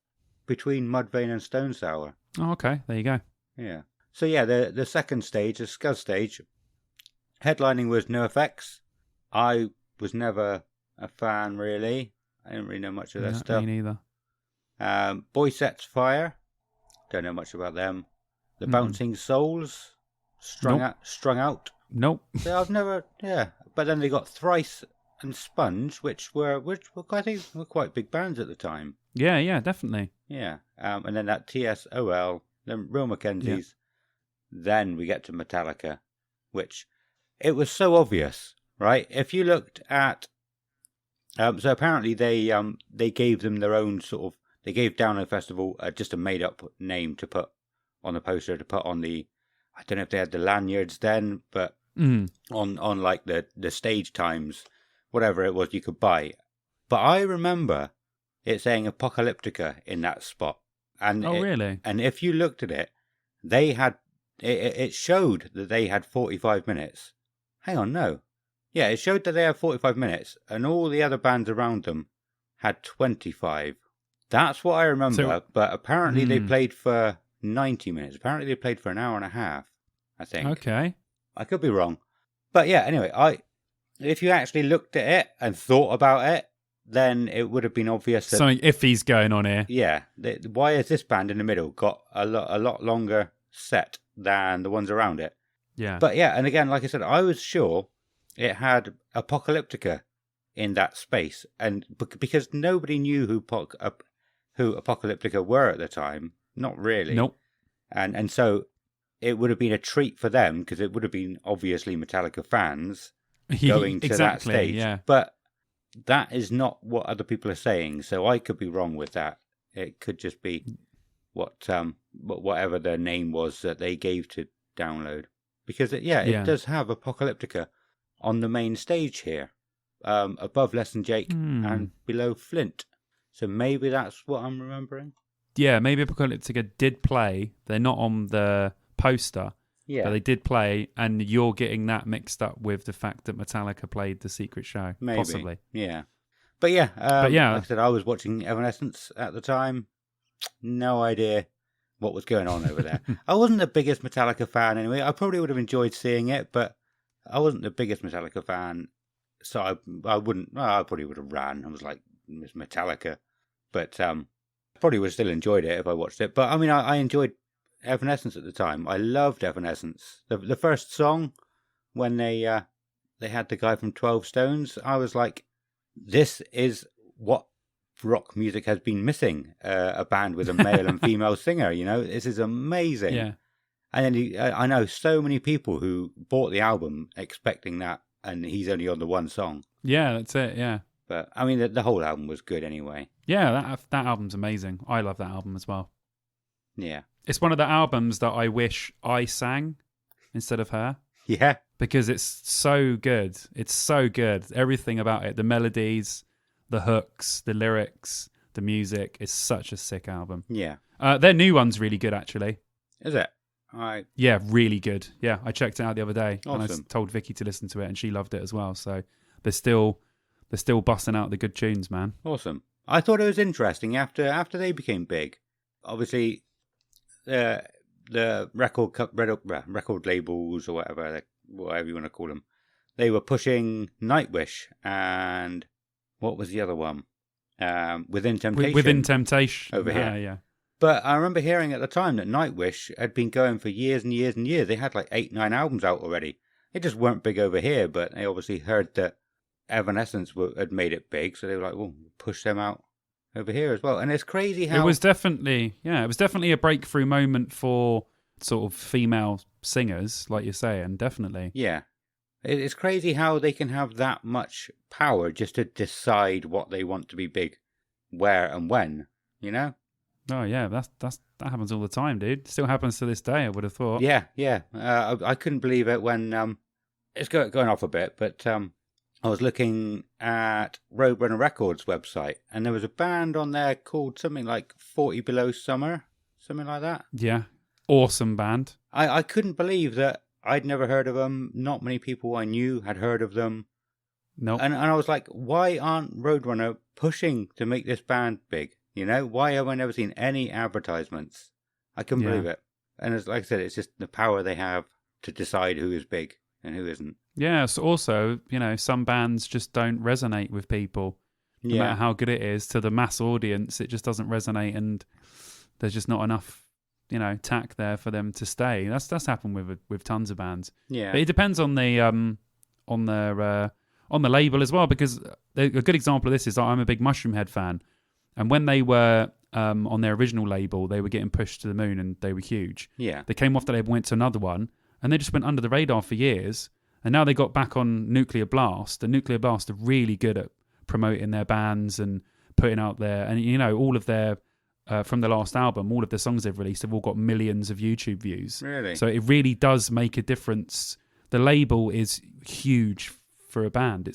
between Mudvayne and Stone Sour. Oh, okay. There you go. Yeah. So yeah, the second stage, the Scuzz stage, headlining was No Effects. I was never a fan, really. I didn't really know much of their stuff. Me neither. Boy Sets Fire. Don't know much about them. The Bouncing Souls. Strung Out. Nope. So I've never, But then they got Thrice and Sponge, which were I think were quite big bands at the time. Yeah, definitely. Yeah. And then that TSOL, then Real Mackenzies. Yeah. Then we get to Metallica, which it was so obvious, right? If you looked at, so apparently they gave them their own sort of, they gave Download Festival just a made up name to put on the poster, to put on the, I don't know if they had the lanyards then, but on like the stage times, whatever it was you could buy. But I remember it saying Apocalyptica in that spot. And really? And if you looked at it, they had, it showed that they had 45 minutes. Hang on, no. Yeah, it showed that they had 45 minutes, and all the other bands around them had 25. That's what I remember, but apparently they played for 90 minutes. Apparently they played for an hour and a half, I think. Okay. I could be wrong. But yeah, anyway, if you actually looked at it and thought about it, then it would have been obvious that Something iffy's going on here. yeah, why has this band in the middle got a lot longer set than the ones around it? Yeah. But yeah, and again, like I said, I was sure it had Apocalyptica in that space, and because nobody knew who Apocalyptica were at the time, not really. Nope. And so it would have been a treat for them because it would have been obviously Metallica fans going to that stage. Yeah. But that is not what other people are saying, so I could be wrong with that. It could just be whatever their name was that they gave to download. Because it does have Apocalyptica on the main stage here, above Less Than Jake and below Flint. So maybe that's what I'm remembering. Yeah, maybe Apocalyptica did play. They're not on the poster, but they did play, and you're getting that mixed up with the fact that Metallica played the secret show. Maybe. Possibly. Yeah. But yeah, like I said, I was watching Evanescence at the time. No idea what was going on over there. I wasn't the biggest Metallica fan anyway. I probably would have enjoyed seeing it, but I wasn't the biggest Metallica fan. So I probably would have ran. I was like, it's Metallica. But probably would have still enjoyed it if I watched it. But I mean, I enjoyed Evanescence at the time. I loved Evanescence. The first song, when they had the guy from 12 Stones, I was like, this is what rock music has been missing, a band with a male and female singer, this is amazing. Yeah. And then I know so many people who bought the album expecting that, and he's only on the one song. Yeah, that's it, yeah. But I mean, the whole album was good anyway. Yeah, that album's amazing. I love that album as well. Yeah. It's one of the albums that I wish I sang instead of her. Yeah. Because it's so good. It's so good. Everything about it, the melodies, the hooks, the lyrics, the music, is such a sick album. Yeah. Their new one's really good, actually. Is it? Yeah, really good. Yeah, I checked it out the other day. Awesome. And I told Vicky to listen to it, and she loved it as well. So they're still busting out the good tunes, man. Awesome. I thought it was interesting after they became big. Obviously, the record labels or whatever you want to call them, they were pushing Nightwish and what was the other one? Within Temptation. Within Temptation over here. Yeah. But I remember hearing at the time that Nightwish had been going for years and years and years. They had like 8-9 albums out already. They just weren't big over here, but they obviously heard that Evanescence had made it big, so they were like, well, push them out over here as well. And it's crazy how... It was definitely a breakthrough moment for sort of female singers, like you're saying, definitely. Yeah. It's crazy how they can have that much power just to decide what they want to be big, where and when, Oh yeah, that happens all the time, dude. Still happens to this day, I would have thought. Yeah. I couldn't believe it when it's going off a bit, but I was looking at Roadrunner Records website, and there was a band on there called something like 40 Below Summer, something like that. Yeah, awesome band. I couldn't believe that I'd never heard of them. Not many people I knew had heard of them. No. And I was like, why aren't Roadrunner pushing to make this band big? Why have I never seen any advertisements? I couldn't believe it. And it's, like I said, it's just the power they have to decide who is big and who isn't. Yeah, so also, some bands just don't resonate with people. No matter how good it is, to the mass audience, it just doesn't resonate, and there's just not enough, tack there for them to stay. That's happened with tons of bands. Yeah. But it depends on the label as well, because a good example of this is I'm a big Mushroom Head fan. And when they were on their original label, they were getting pushed to the moon and they were huge. Yeah. They came off the label, went to another one, and they just went under the radar for years. And now they got back on Nuclear Blast. And Nuclear Blast are really good at promoting their bands and putting out their... And, all of their... from the last album, all of the songs they've released have all got millions of YouTube views. Really? So it really does make a difference. The label is huge for a band.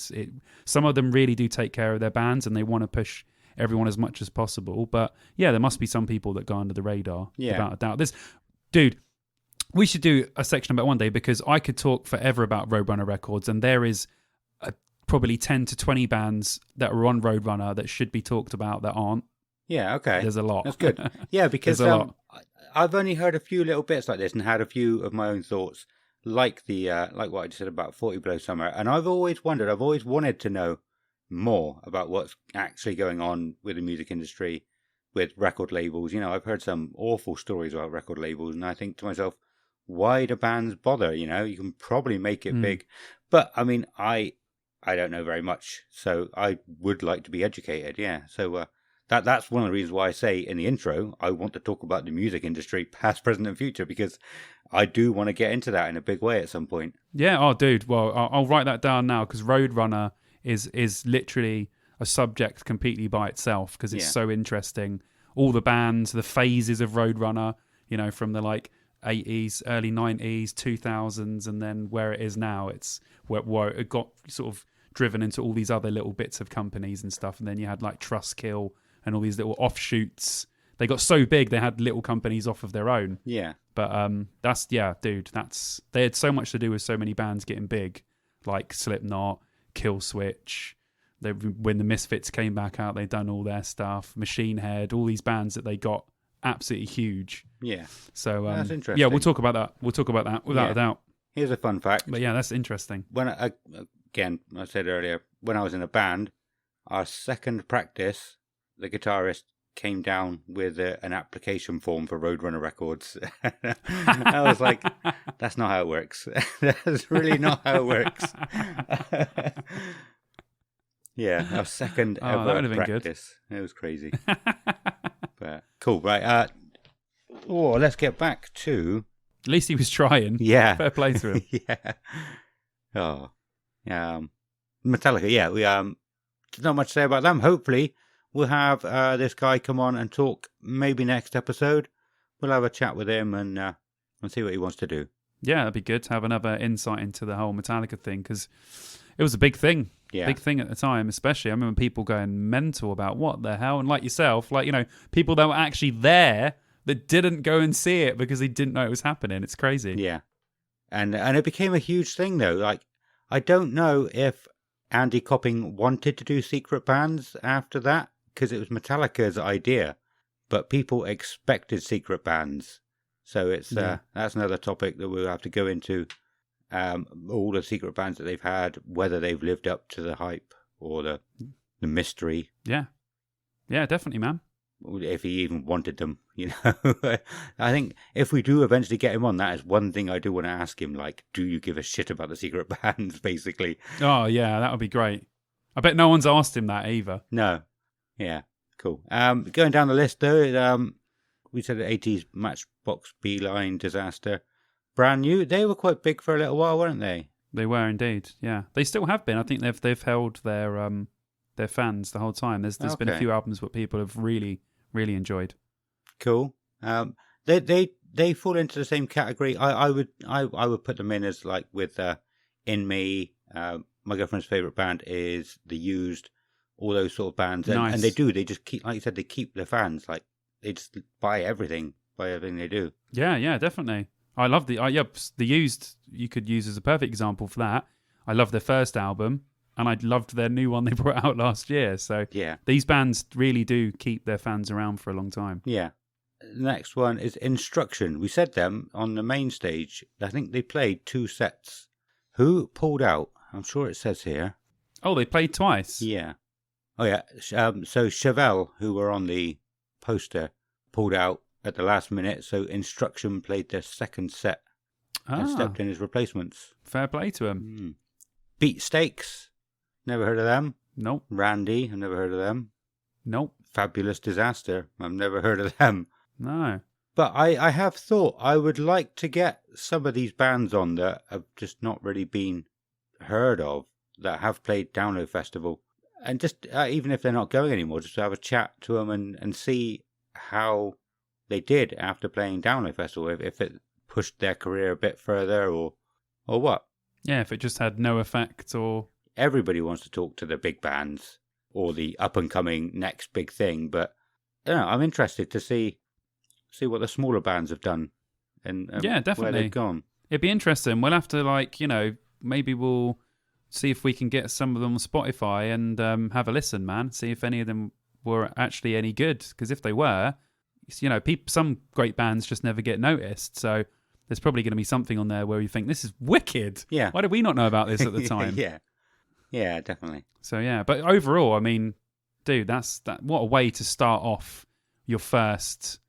Some of them really do take care of their bands and they want to push everyone as much as possible. But yeah, there must be some people that go under the radar, without a doubt. Dude, we should do a section about it one day, because I could talk forever about Roadrunner Records, and there is probably 10 to 20 bands that are on Roadrunner that should be talked about that aren't. Yeah, okay. There's a lot. That's good. Yeah, because I've only heard a few little bits like this and had a few of my own thoughts, like what I just said about 40 Below Summer. And I've always wanted to know more about what's actually going on with the music industry, with record labels. You know, I've heard some awful stories about record labels, and I think to myself, why do bands bother? You know, you can probably make it big. But, I mean, I don't know very much, so I would like to be educated, yeah. So that's one of the reasons why I say in the intro, I want to talk about the music industry, past, present, and future, because I do want to get into that in a big way at some point. Yeah, oh, dude, well, I'll write that down now, because Roadrunner is literally a subject completely by itself, because it's so interesting. All the bands, the phases of Roadrunner, you know, from the like 80s, early 90s, 2000s, and then where it is now. It's where it got sort of driven into all these other little bits of companies and stuff, and then you had like Trustkill and all these little offshoots. They got so big they had little companies off of their own. Yeah. But they had so much to do with so many bands getting big, like Slipknot, Killswitch. When the Misfits came back out, they'd done all their stuff. Machine Head, all these bands that they got absolutely huge. Yeah. So that's interesting. yeah, we'll talk about that. We'll talk about that without a doubt. Here's a fun fact. But yeah, that's interesting. When I said earlier, when I was in a band, our second practice, the guitarist came down with an application form for Roadrunner Records. I was like, that's not how it works. That's really not how it works. Yeah, our second ever that would have been practice. Good. It was crazy. But cool, right? Let's get back to. At least he was trying. Yeah, fair play to him. Yeah. Oh, yeah. Metallica. Yeah, we there's not much to say about them. Hopefully, we'll have this guy come on and talk. Maybe next episode, we'll have a chat with him and see what he wants to do. Yeah, that'd be good to have another insight into the whole Metallica thing, because it was a big thing. Yeah. Big thing at the time, especially. I remember people going mental about what the hell, and like yourself, like, you know, people that were actually there that didn't go and see it because they didn't know it was happening. It's crazy. Yeah, and it became a huge thing though. Like, I don't know if Andy Copping wanted to do secret bands after that, because it was Metallica's idea, but people expected secret bands. So it's that's another topic that we'll have to go into. All the secret bands that they've had, whether they've lived up to the hype or the mystery. Yeah, definitely, man. If he even wanted them, you know. I think if we do eventually get him on, that is one thing I do want to ask him. Like, do you give a shit about the secret bands, basically? Oh yeah, that would be great. I bet no one's asked him that either. No. Yeah, cool. Going down the list though, we said the 80s Matchbox Beeline Disaster. Brand new. They were quite big for a little while, weren't they? They were indeed. Yeah, they still have been. I think they've held their fans the whole time. There's been a few albums that people have really enjoyed. Cool. They fall into the same category. I would put them in as like with In Me. My girlfriend's favorite band is The Used. All those sort of bands, nice. And they just keep, like you said, they keep their fans. Like, they just buy everything they do. Yeah, definitely. I love The Used, you could use as a perfect example for that. I love their first album, and I loved their new one they brought out last year. So yeah, these bands really do keep their fans around for a long time. Yeah. The next one is Instruction. We said them on the main stage. I think they played 2 sets. Who pulled out? I'm sure it says here. Oh, they played twice? Yeah. Oh, yeah. So Chevelle, who were on the poster, pulled out at the last minute, so Instruction played their second set and stepped in as replacements. Fair play to them. Beat Steaks, never heard of them. Nope. Randy, I've never heard of them. Nope. Fabulous Disaster, I've never heard of them. No. But I have thought I would like to get some of these bands on that have just not really been heard of, that have played Download Festival, and just even if they're not going anymore, just to have a chat to them and see how they did after playing Download Festival, if it pushed their career a bit further or what. Yeah, if it just had no effect or... Everybody wants to talk to the big bands or the up-and-coming next big thing, but I don't know, I'm interested to see what the smaller bands have done and yeah, definitely. where they've gone. It'd be interesting. We'll have to, maybe we'll see if we can get some of them on Spotify and have a listen, man. See if any of them were actually any good. Because if they were, some great bands just never get noticed. So there's probably going to be something on there where you think, this is wicked. Yeah. Why did we not know about this at the time? Yeah. Yeah, definitely. So yeah, but overall, I mean, dude, what a way to start off your first.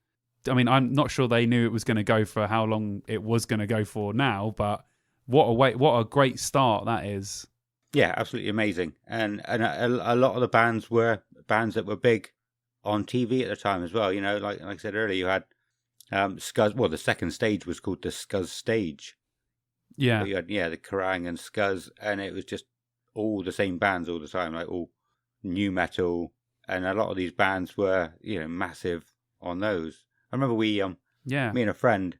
I mean, I'm not sure they knew it was going to go for how long it was going to go for now, but what a great start that is. Yeah, absolutely amazing. And a lot of the bands were bands that were big on TV at the time as well. You know, like I said earlier, you had Scuzz. Well, the second stage was called the Scuzz stage. Yeah, But you had the Kerrang and Scuzz, and it was just all the same bands all the time, like all new metal, and a lot of these bands were massive on those. I remember me and a friend,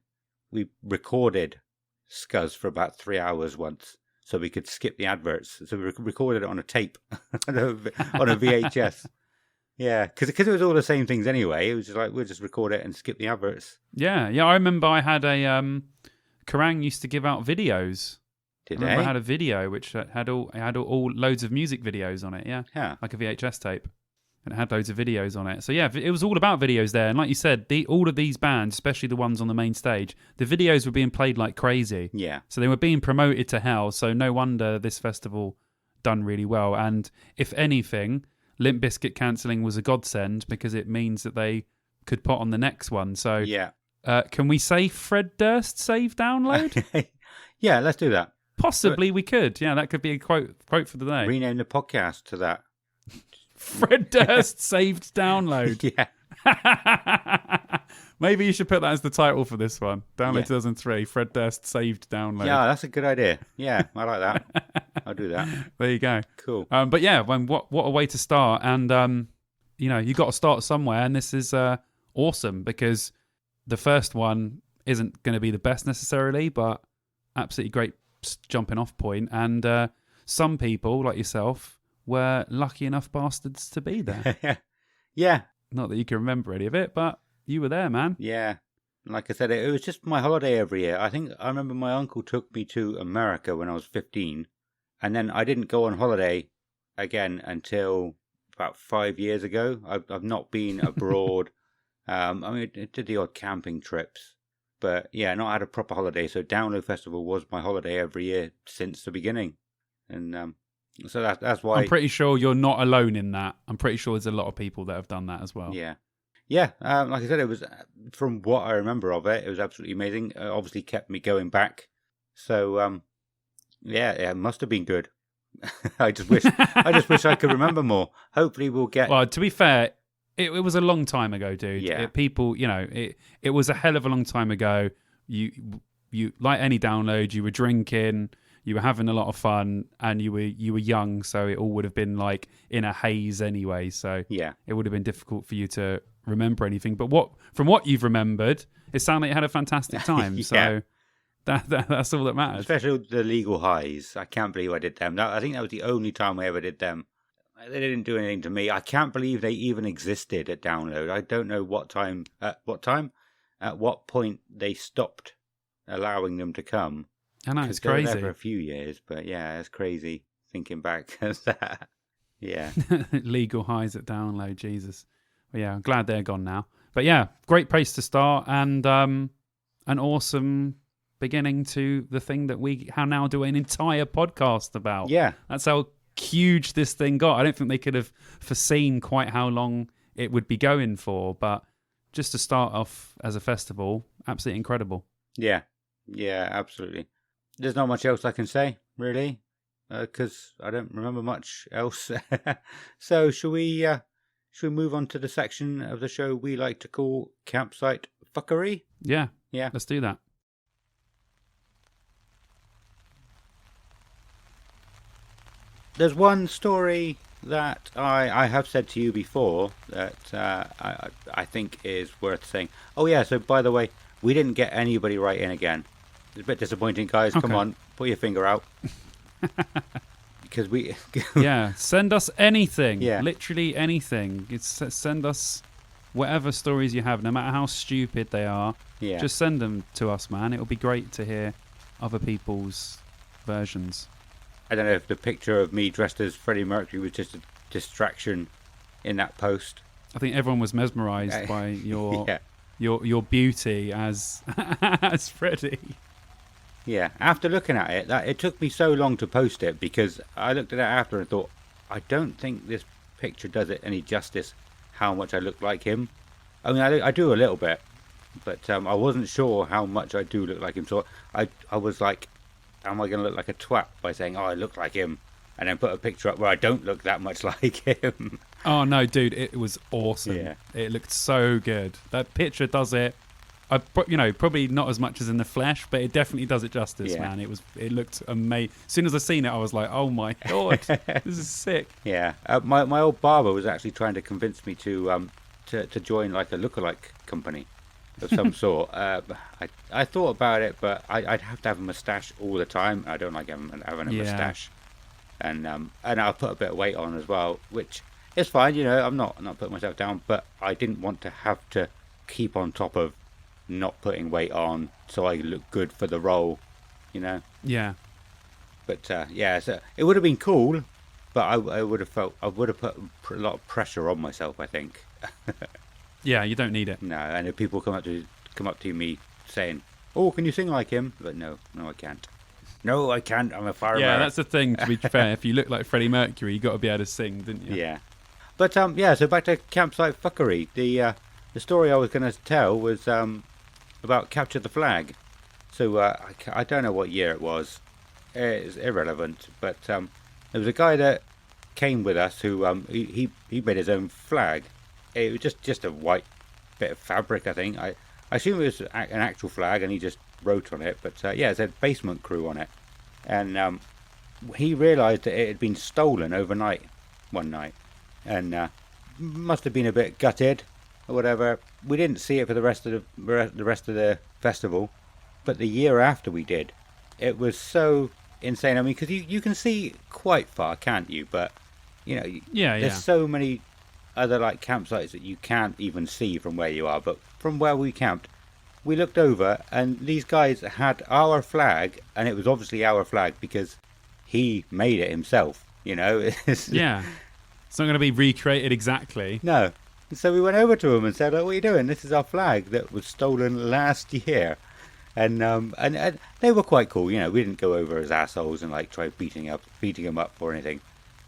we recorded Scuzz for about 3 hours once, so we could skip the adverts. So we recorded it on a tape, on a VHS. Yeah, because it was all the same things anyway. It was just like we'll just record it and skip the adverts. Yeah. I remember I had a Kerrang used to give out videos. Did I remember they? I had a video which had all loads of music videos on it. Yeah. Like a VHS tape. And it had loads of videos on it. So yeah, it was all about videos there. And like you said, all of these bands, especially the ones on the main stage, the videos were being played like crazy. Yeah. So they were being promoted to hell. So no wonder this festival done really well. And if anything, Limp Bizkit cancelling was a godsend because it means that they could put on the next one. So Yeah. Can we say Fred Durst save download? Yeah, let's do that. Possibly we could. Yeah, that could be a quote for the day. Rename the podcast to that. Fred Durst saved download. Yeah. Maybe you should put that as the title for this one. Download Yeah. 2003. Fred Durst saved download. Yeah, that's a good idea. Yeah, I like that. I'll do that. There you go. Cool. But yeah, what a way to start. And you got to start somewhere. And this is awesome because the first one isn't going to be the best necessarily, but absolutely great jumping off point. And some people like yourself were lucky enough bastards to be there. Yeah. Not that you can remember any of it, but you were there, man. Yeah. Like I said, it was just my holiday every year. I think I remember my uncle took me to America when I was 15, and then I didn't go on holiday again until about 5 years ago. I've not been abroad. I mean, I did the odd camping trips, but yeah, not had a proper holiday. So Download Festival was my holiday every year since the beginning, and so that's why. I'm pretty sure you're not alone in that. I'm pretty sure there's a lot of people that have done that as well. Yeah. Yeah, like I said, it was, from what I remember of it, it was absolutely amazing. It obviously kept me going back. So, yeah, it must have been good. I just wish I could remember more. Hopefully we'll get... Well, to be fair, it was a long time ago, dude. Yeah. It was a hell of a long time ago. You like any download, you were drinking, you were having a lot of fun, and you were young, so it all would have been like in a haze anyway. So yeah, it would have been difficult for you to remember anything. But from what you've remembered, it sounded like you had a fantastic time. Yeah. So that's all that matters. Especially the Legal Highs. I can't believe I did them. I think that was the only time I ever did them. They didn't do anything to me. I can't believe they even existed at Download. I don't know at what point they stopped allowing them to come. I know, it's They were crazy. there for a few years, but yeah, it's crazy thinking back. Yeah. Legal Highs at Download, Jesus. Well, yeah, I'm glad they're gone now. But yeah, great place to start, and an awesome beginning to the thing that we now do an entire podcast about. Yeah. That's how huge this thing got. I don't think they could have foreseen quite how long it would be going for, but just to start off as a festival, absolutely incredible. Yeah. Yeah, absolutely. There's not much else I can say, really, because I don't remember much else. So should we move on to the section of the show we like to call Campsite Fuckery? Yeah. Yeah. Let's do that. There's one story that I have said to you before that I think is worth saying. Oh yeah, so by the way, we didn't get anybody right in again. It's a bit disappointing, guys. Okay. Come on, put your finger out. Because we... Yeah, send us anything. Yeah. Literally anything. Send us whatever stories you have, no matter how stupid they are. Yeah. Just send them to us, man. It'll be great to hear other people's versions. I don't know if the picture of me dressed as Freddie Mercury was just a distraction in that post. I think everyone was mesmerised by your Yeah. your beauty as as Freddie. Yeah, after looking at it, it took me so long to post it because I looked at it after and thought, I don't think this picture does it any justice how much I look like him. I mean, I do a little bit, but I wasn't sure how much I do look like him. So I was like, am I going to look like a twat by saying, oh, I look like him, and then put a picture up where I don't look that much like him? Oh, no, dude, it was awesome. Yeah. It looked so good. That picture does it. Probably not as much as in the flesh, but it definitely does it justice, Yeah. man. It looked amazing. As soon as I seen it, I was like, oh my God, this is sick. Yeah, my old barber was actually trying to convince me to join like a lookalike company of some sort. I thought about it, but I'd have to have a moustache all the time. I don't like having a Yeah. moustache, and I'll put a bit of weight on as well, which is fine. You know, I'm not putting myself down, but I didn't want to have to keep on top of not putting weight on so I look good for the role, you know. Yeah. But yeah, so it would have been cool, but I would have put a lot of pressure on myself, I think. Yeah, you don't need it. No, and if people come up to me saying, "Oh, can you sing like him?" But no, I can't. No, I can't. I'm a farmer. Yeah, that's the thing, to be fair. If you look like Freddie Mercury, you got to be able to sing, didn't you? Yeah. But yeah. So back to campsite fuckery. The story I was going to tell was about Capture the Flag. So I don't know what year it was. It's irrelevant. But there was a guy that came with us who he made his own flag. It was just a white bit of fabric, I think. I assume it was an actual flag, and he just wrote on it. But yeah, it said Basement Crew on it. And he realised that it had been stolen overnight, one night, and must have been a bit gutted or whatever. We didn't see it for the rest of the festival, but the year after we did, it was so insane. I mean, because you can see quite far, can't you? But you know, there's so many other like campsites that you can't even see from where you are. But from where we camped, we looked over, and these guys had our flag, and it was obviously our flag because he made it himself. You know, Yeah. It's not going to be recreated exactly. No. So we went over to him and said, "Oh, what are you doing? This is our flag that was stolen last year." And they were quite cool. You know, we didn't go over as assholes and like try beating him up or anything.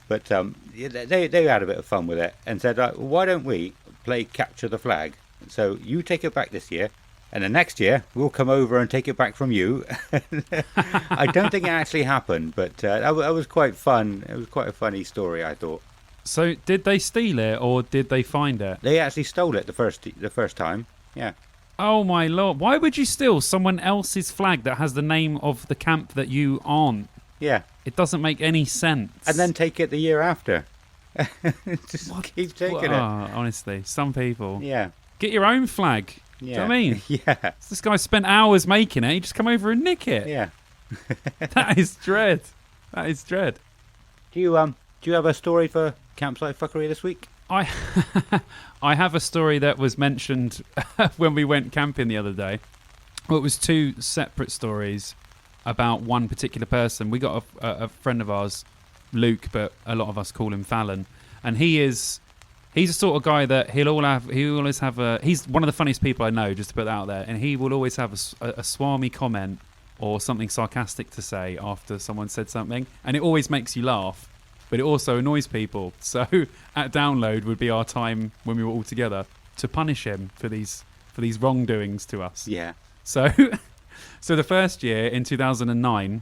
But they had a bit of fun with it and said, "Why don't we play Capture the Flag? So you take it back this year, and the next year we'll come over and take it back from you." I don't think it actually happened, but that was quite fun. It was quite a funny story, I thought. So did they steal it or did they find it? They actually stole it the first time. Yeah. Oh my Lord. Why would you steal someone else's flag that has the name of the camp that you aren't? Yeah. It doesn't make any sense. And then take it the year after. Just keep taking it. Honestly, some people. Yeah. Get your own flag. Yeah. Do you know what I mean? Yeah. This guy spent hours making it. You just come over and nick it. Yeah. That is dread. That is dread. Do you have a story for campsite fuckery this week? I have a story that was mentioned when we went camping the other day. Well, it was two separate stories about one particular person. We got a friend of ours, Luke, but a lot of us call him Fallon, and he's a sort of guy that he's one of the funniest people I know, just to put that out there, and he will always have a swarmy comment or something sarcastic to say after someone said something, and it always makes you laugh. But it also annoys people. So at download would be our time when we were all together to punish him for these wrongdoings to us. Yeah. So the first year in 2009,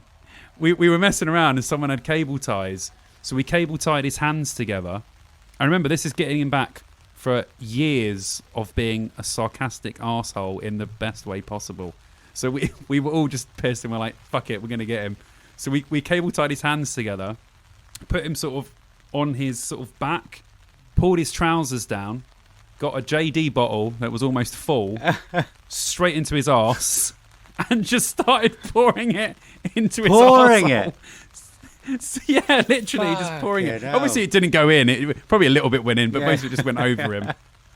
we were messing around and someone had cable ties. So we cable tied his hands together. I remember this is getting him back for years of being a sarcastic arsehole in the best way possible. So we were all just pissed and we're like, fuck it, we're going to get him. So we cable tied his hands together, put him sort of on his sort of back, pulled his trousers down, got a JD bottle that was almost full, straight into his arse, and just started pouring it into his arsehole. So, yeah, literally just pouring it. Obviously it didn't go in. It probably a little bit went in, but most of it just went over him.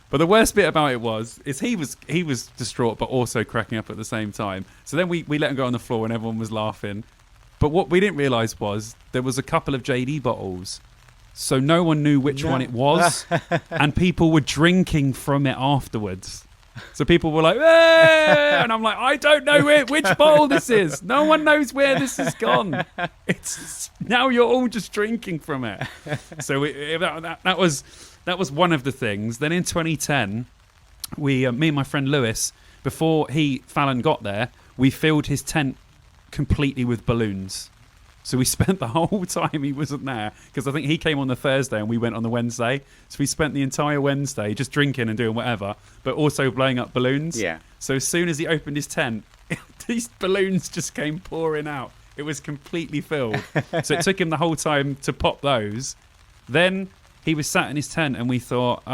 But the worst bit about it is he was distraught, but also cracking up at the same time. So then we let him go on the floor and everyone was laughing. But what we didn't realise was there was a couple of JD bottles. So no one knew which one it was. And people were drinking from it afterwards. So people were like, "Eh!" And I'm like, I don't know which bottle this is. No one knows where this has gone. It's now you're all just drinking from it. So that was one of the things. Then in 2010, me and my friend Lewis, before Fallon got there, we filled his tent completely with balloons. So we spent the whole time he wasn't there, because I think he came on the Thursday and we went on the Wednesday. So we spent the entire Wednesday just drinking and doing whatever, but also blowing up balloons. Yeah. So as soon as he opened his tent, these balloons just came pouring out. It was completely filled. So it took him the whole time to pop those. Then he was sat in his tent and we thought,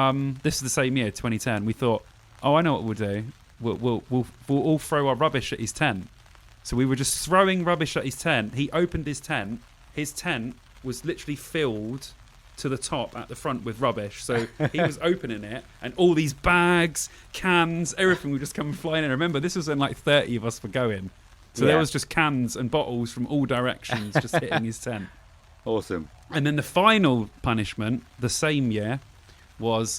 this is the same year, 2010. We thought, oh, I know what we'll do. We'll all throw our rubbish at his tent. So we were just throwing rubbish at his tent. He opened his tent. His tent was literally filled to the top at the front with rubbish. So he was opening it, and all these bags, cans, everything would just come flying in. Remember, this was when like 30 of us were going. So there was just cans and bottles from all directions just hitting his tent. Awesome. And then the final punishment, the same year, was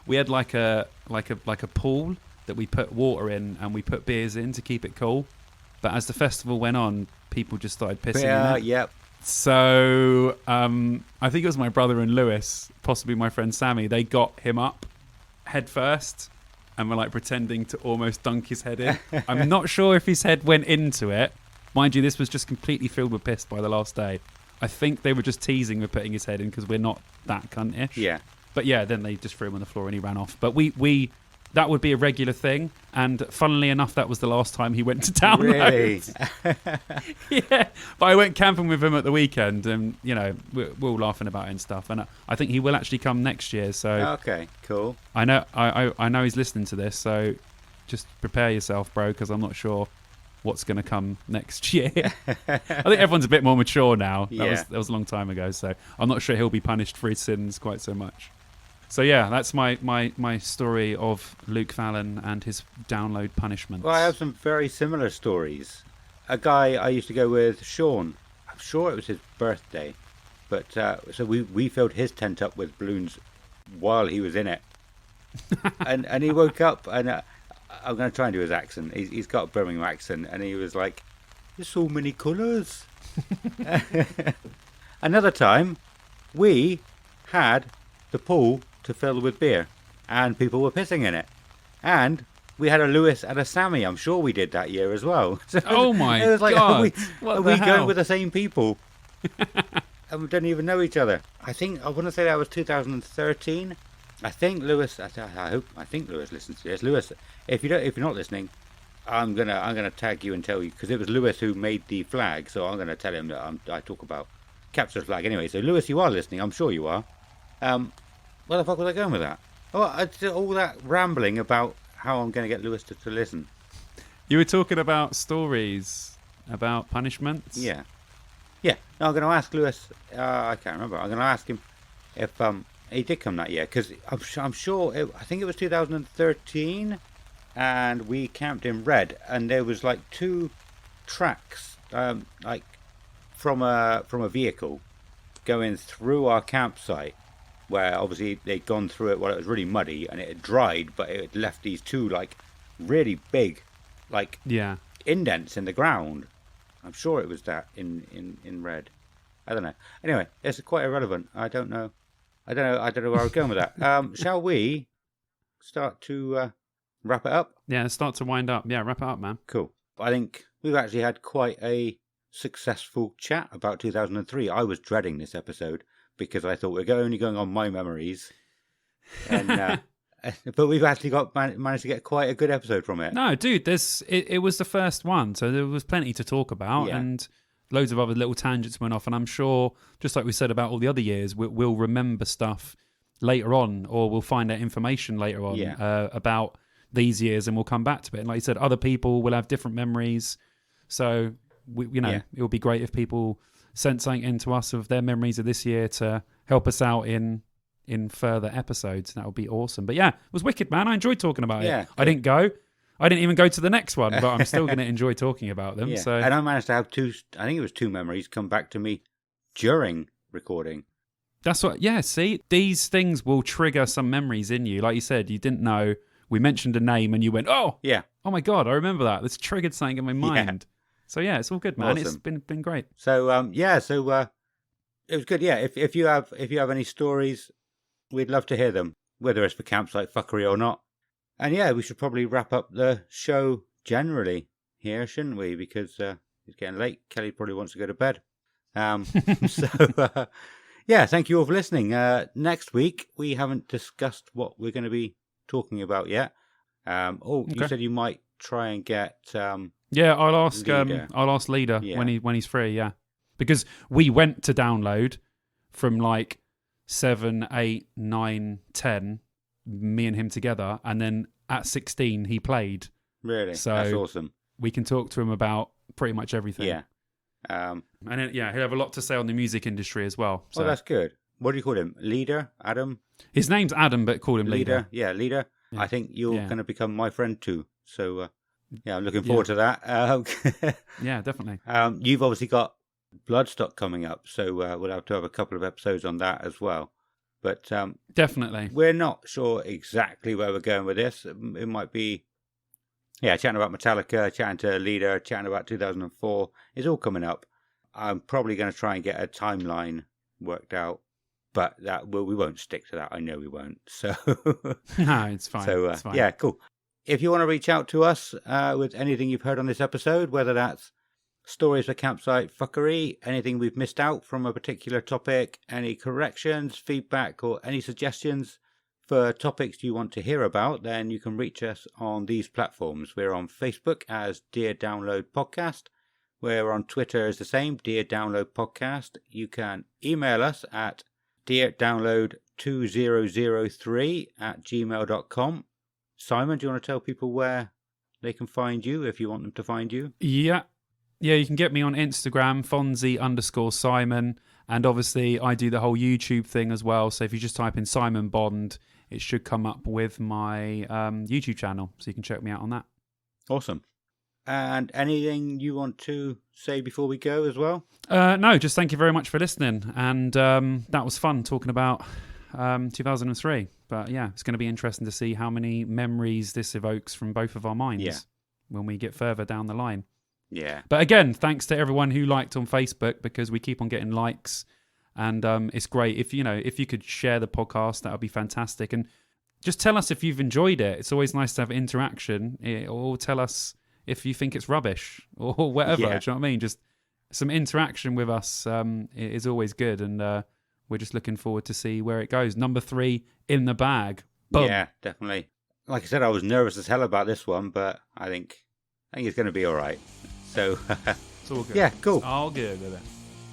we had like a pool that we put water in and we put beers in to keep it cool. But as the festival went on, people just started pissing in it. Yep. So I think it was my brother and Lewis, possibly my friend Sammy. They got him up head first and were like pretending to almost dunk his head in. I'm not sure if his head went into it. Mind you, this was just completely filled with piss by the last day. I think they were just teasing with putting his head in because we're not that cuntish. Yeah. But yeah, then they just threw him on the floor and he ran off. But we that would be a regular thing. And funnily enough, that was the last time he went to town. Really? Yeah. But I went camping with him at the weekend and, you know, we're all laughing about it and stuff. And I think he will actually come next year. So okay, cool. I know he's listening to this. So just prepare yourself, bro, because I'm not sure what's going to come next year. I think everyone's a bit more mature now. That was a long time ago. So I'm not sure he'll be punished for his sins quite so much. So yeah, that's my story of Luke Fallon and his download punishments. Well, I have some very similar stories. A guy I used to go with, Sean, I'm sure it was his birthday, but so we filled his tent up with balloons while he was in it. and he woke up, and I'm going to try and do his accent. He's got a Birmingham accent, and he was like, there's so many colours. Another time, we had the pool to fill with beer, and people were pissing in it. And we had a Lewis and a Sammy. I'm sure we did that year as well. So oh my it was like, God. Are we going with the same people? And we didn't even know each other. I want to say that was 2013. I think Lewis. I think Lewis listens to this. Lewis, if you're not listening, I'm gonna tag you and tell you, because it was Lewis who made the flag. So I'm gonna tell him that I talk about capture the flag anyway. So Lewis, you are listening. I'm sure you are. Where the fuck was I going with that? Oh, I did all that rambling about how I'm going to get Lewis to listen. You were talking about stories about punishments. Yeah. No, I'm going to ask Lewis. I can't remember. I'm going to ask him if he did come that year, because I'm sure. I think it was 2013, and we camped in Red, and there was like 2 tracks, like from a vehicle going through our campsite, where obviously they'd gone through it while it was really muddy and it had dried, but it had left these 2 like really big indents in the ground. I'm sure it was that in Red. I don't know. Anyway, it's quite irrelevant. I don't know where I was going with that. Shall we start to wrap it up? Yeah, start to wind up. Yeah, wrap it up, man. Cool. I think we've actually had quite a successful chat about 2003. I was dreading this episode, because I thought we're only going on my memories, and but we've actually managed to get quite a good episode from it. No, dude, it was the first one, so there was plenty to talk about, and loads of other little tangents went off. And I'm sure, just like we said about all the other years, we'll remember stuff later on, or we'll find out information later on about these years, and we'll come back to it. And like you said, other people will have different memories, so it would be great if people sent something into us of their memories of this year to help us out in further episodes. That would be awesome. But yeah, it was wicked, man. I enjoyed talking about it. I didn't even go to the next one, but I'm still going to enjoy talking about them. So, and I managed to have 2, I think it was 2 memories come back to me during recording. That's what, see, these things will trigger some memories in you. Like you said, you didn't know we mentioned a name and you went, oh my God, I remember that. This triggered something in my mind. So yeah, it's all good, man. Awesome. It's been great. So it was good. Yeah, if you have any stories, we'd love to hear them, whether it's for campsite fuckery or not. And yeah, we should probably wrap up the show generally here, shouldn't we? Because it's getting late. Kelly probably wants to go to bed. Yeah, thank you all for listening. Next week we haven't discussed what we're going to be talking about yet. You said you might try and get I'll ask Leader. I'll ask Leader when he's free. Yeah, because we went to download from like 7, 8, 9, 10, me and him together, and then at 16 he played. Really? So that's awesome. We can talk to him about pretty much everything. Yeah. And then, he'll have a lot to say on the music industry as well. So. Oh, that's good. What do you call him? Leader? Adam? His name's Adam, but call him Leader. Yeah, Leader. Yeah. I think you're going to become my friend too. So, I'm looking forward to that. Yeah, definitely. You've obviously got Bloodstock coming up, so we'll have to have a couple of episodes on that as well. But definitely, we're not sure exactly where we're going with this. It might be, chatting about Metallica, chatting to Leader, chatting about 2004. It's all coming up. I'm probably going to try and get a timeline worked out, but we won't stick to that. I know we won't. So no, it's fine. So it's fine. Yeah, cool. If you want to reach out to us with anything you've heard on this episode, whether that's stories for campsite fuckery, anything we've missed out from a particular topic, any corrections, feedback, or any suggestions for topics you want to hear about, then you can reach us on these platforms. We're on Facebook as Dear Download Podcast. We're on Twitter as the same, Dear Download Podcast. You can email us at deardownload2003@gmail.com. Simon, do you want to tell people where they can find you if you want them to find you? Yeah, you can get me on Instagram, Fonzie_Simon. And obviously, I do the whole YouTube thing as well. So if you just type in Simon Bond, it should come up with my YouTube channel. So you can check me out on that. Awesome. And anything you want to say before we go as well? No, just thank you very much for listening. And that was fun talking about 2003. But yeah, it's going to be interesting to see how many memories this evokes from both of our minds when we get further down the line. Yeah. But again, thanks to everyone who liked on Facebook, because we keep on getting likes. And it's great. If you could share the podcast, that would be fantastic. And just tell us if you've enjoyed it. It's always nice to have interaction, or tell us if you think it's rubbish or whatever. Yeah. Do you know what I mean? Just some interaction with us is always good. And we're just looking forward to see where it goes. Number 3 in the bag. Boom. Yeah, definitely. Like I said, I was nervous as hell about this one, but I think it's going to be all right. So, it's all good. Yeah, cool. It's all good with it.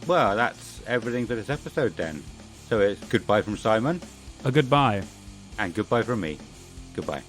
Well, that's everything for this episode then. So it's goodbye from Simon. A goodbye. And goodbye from me. Goodbye.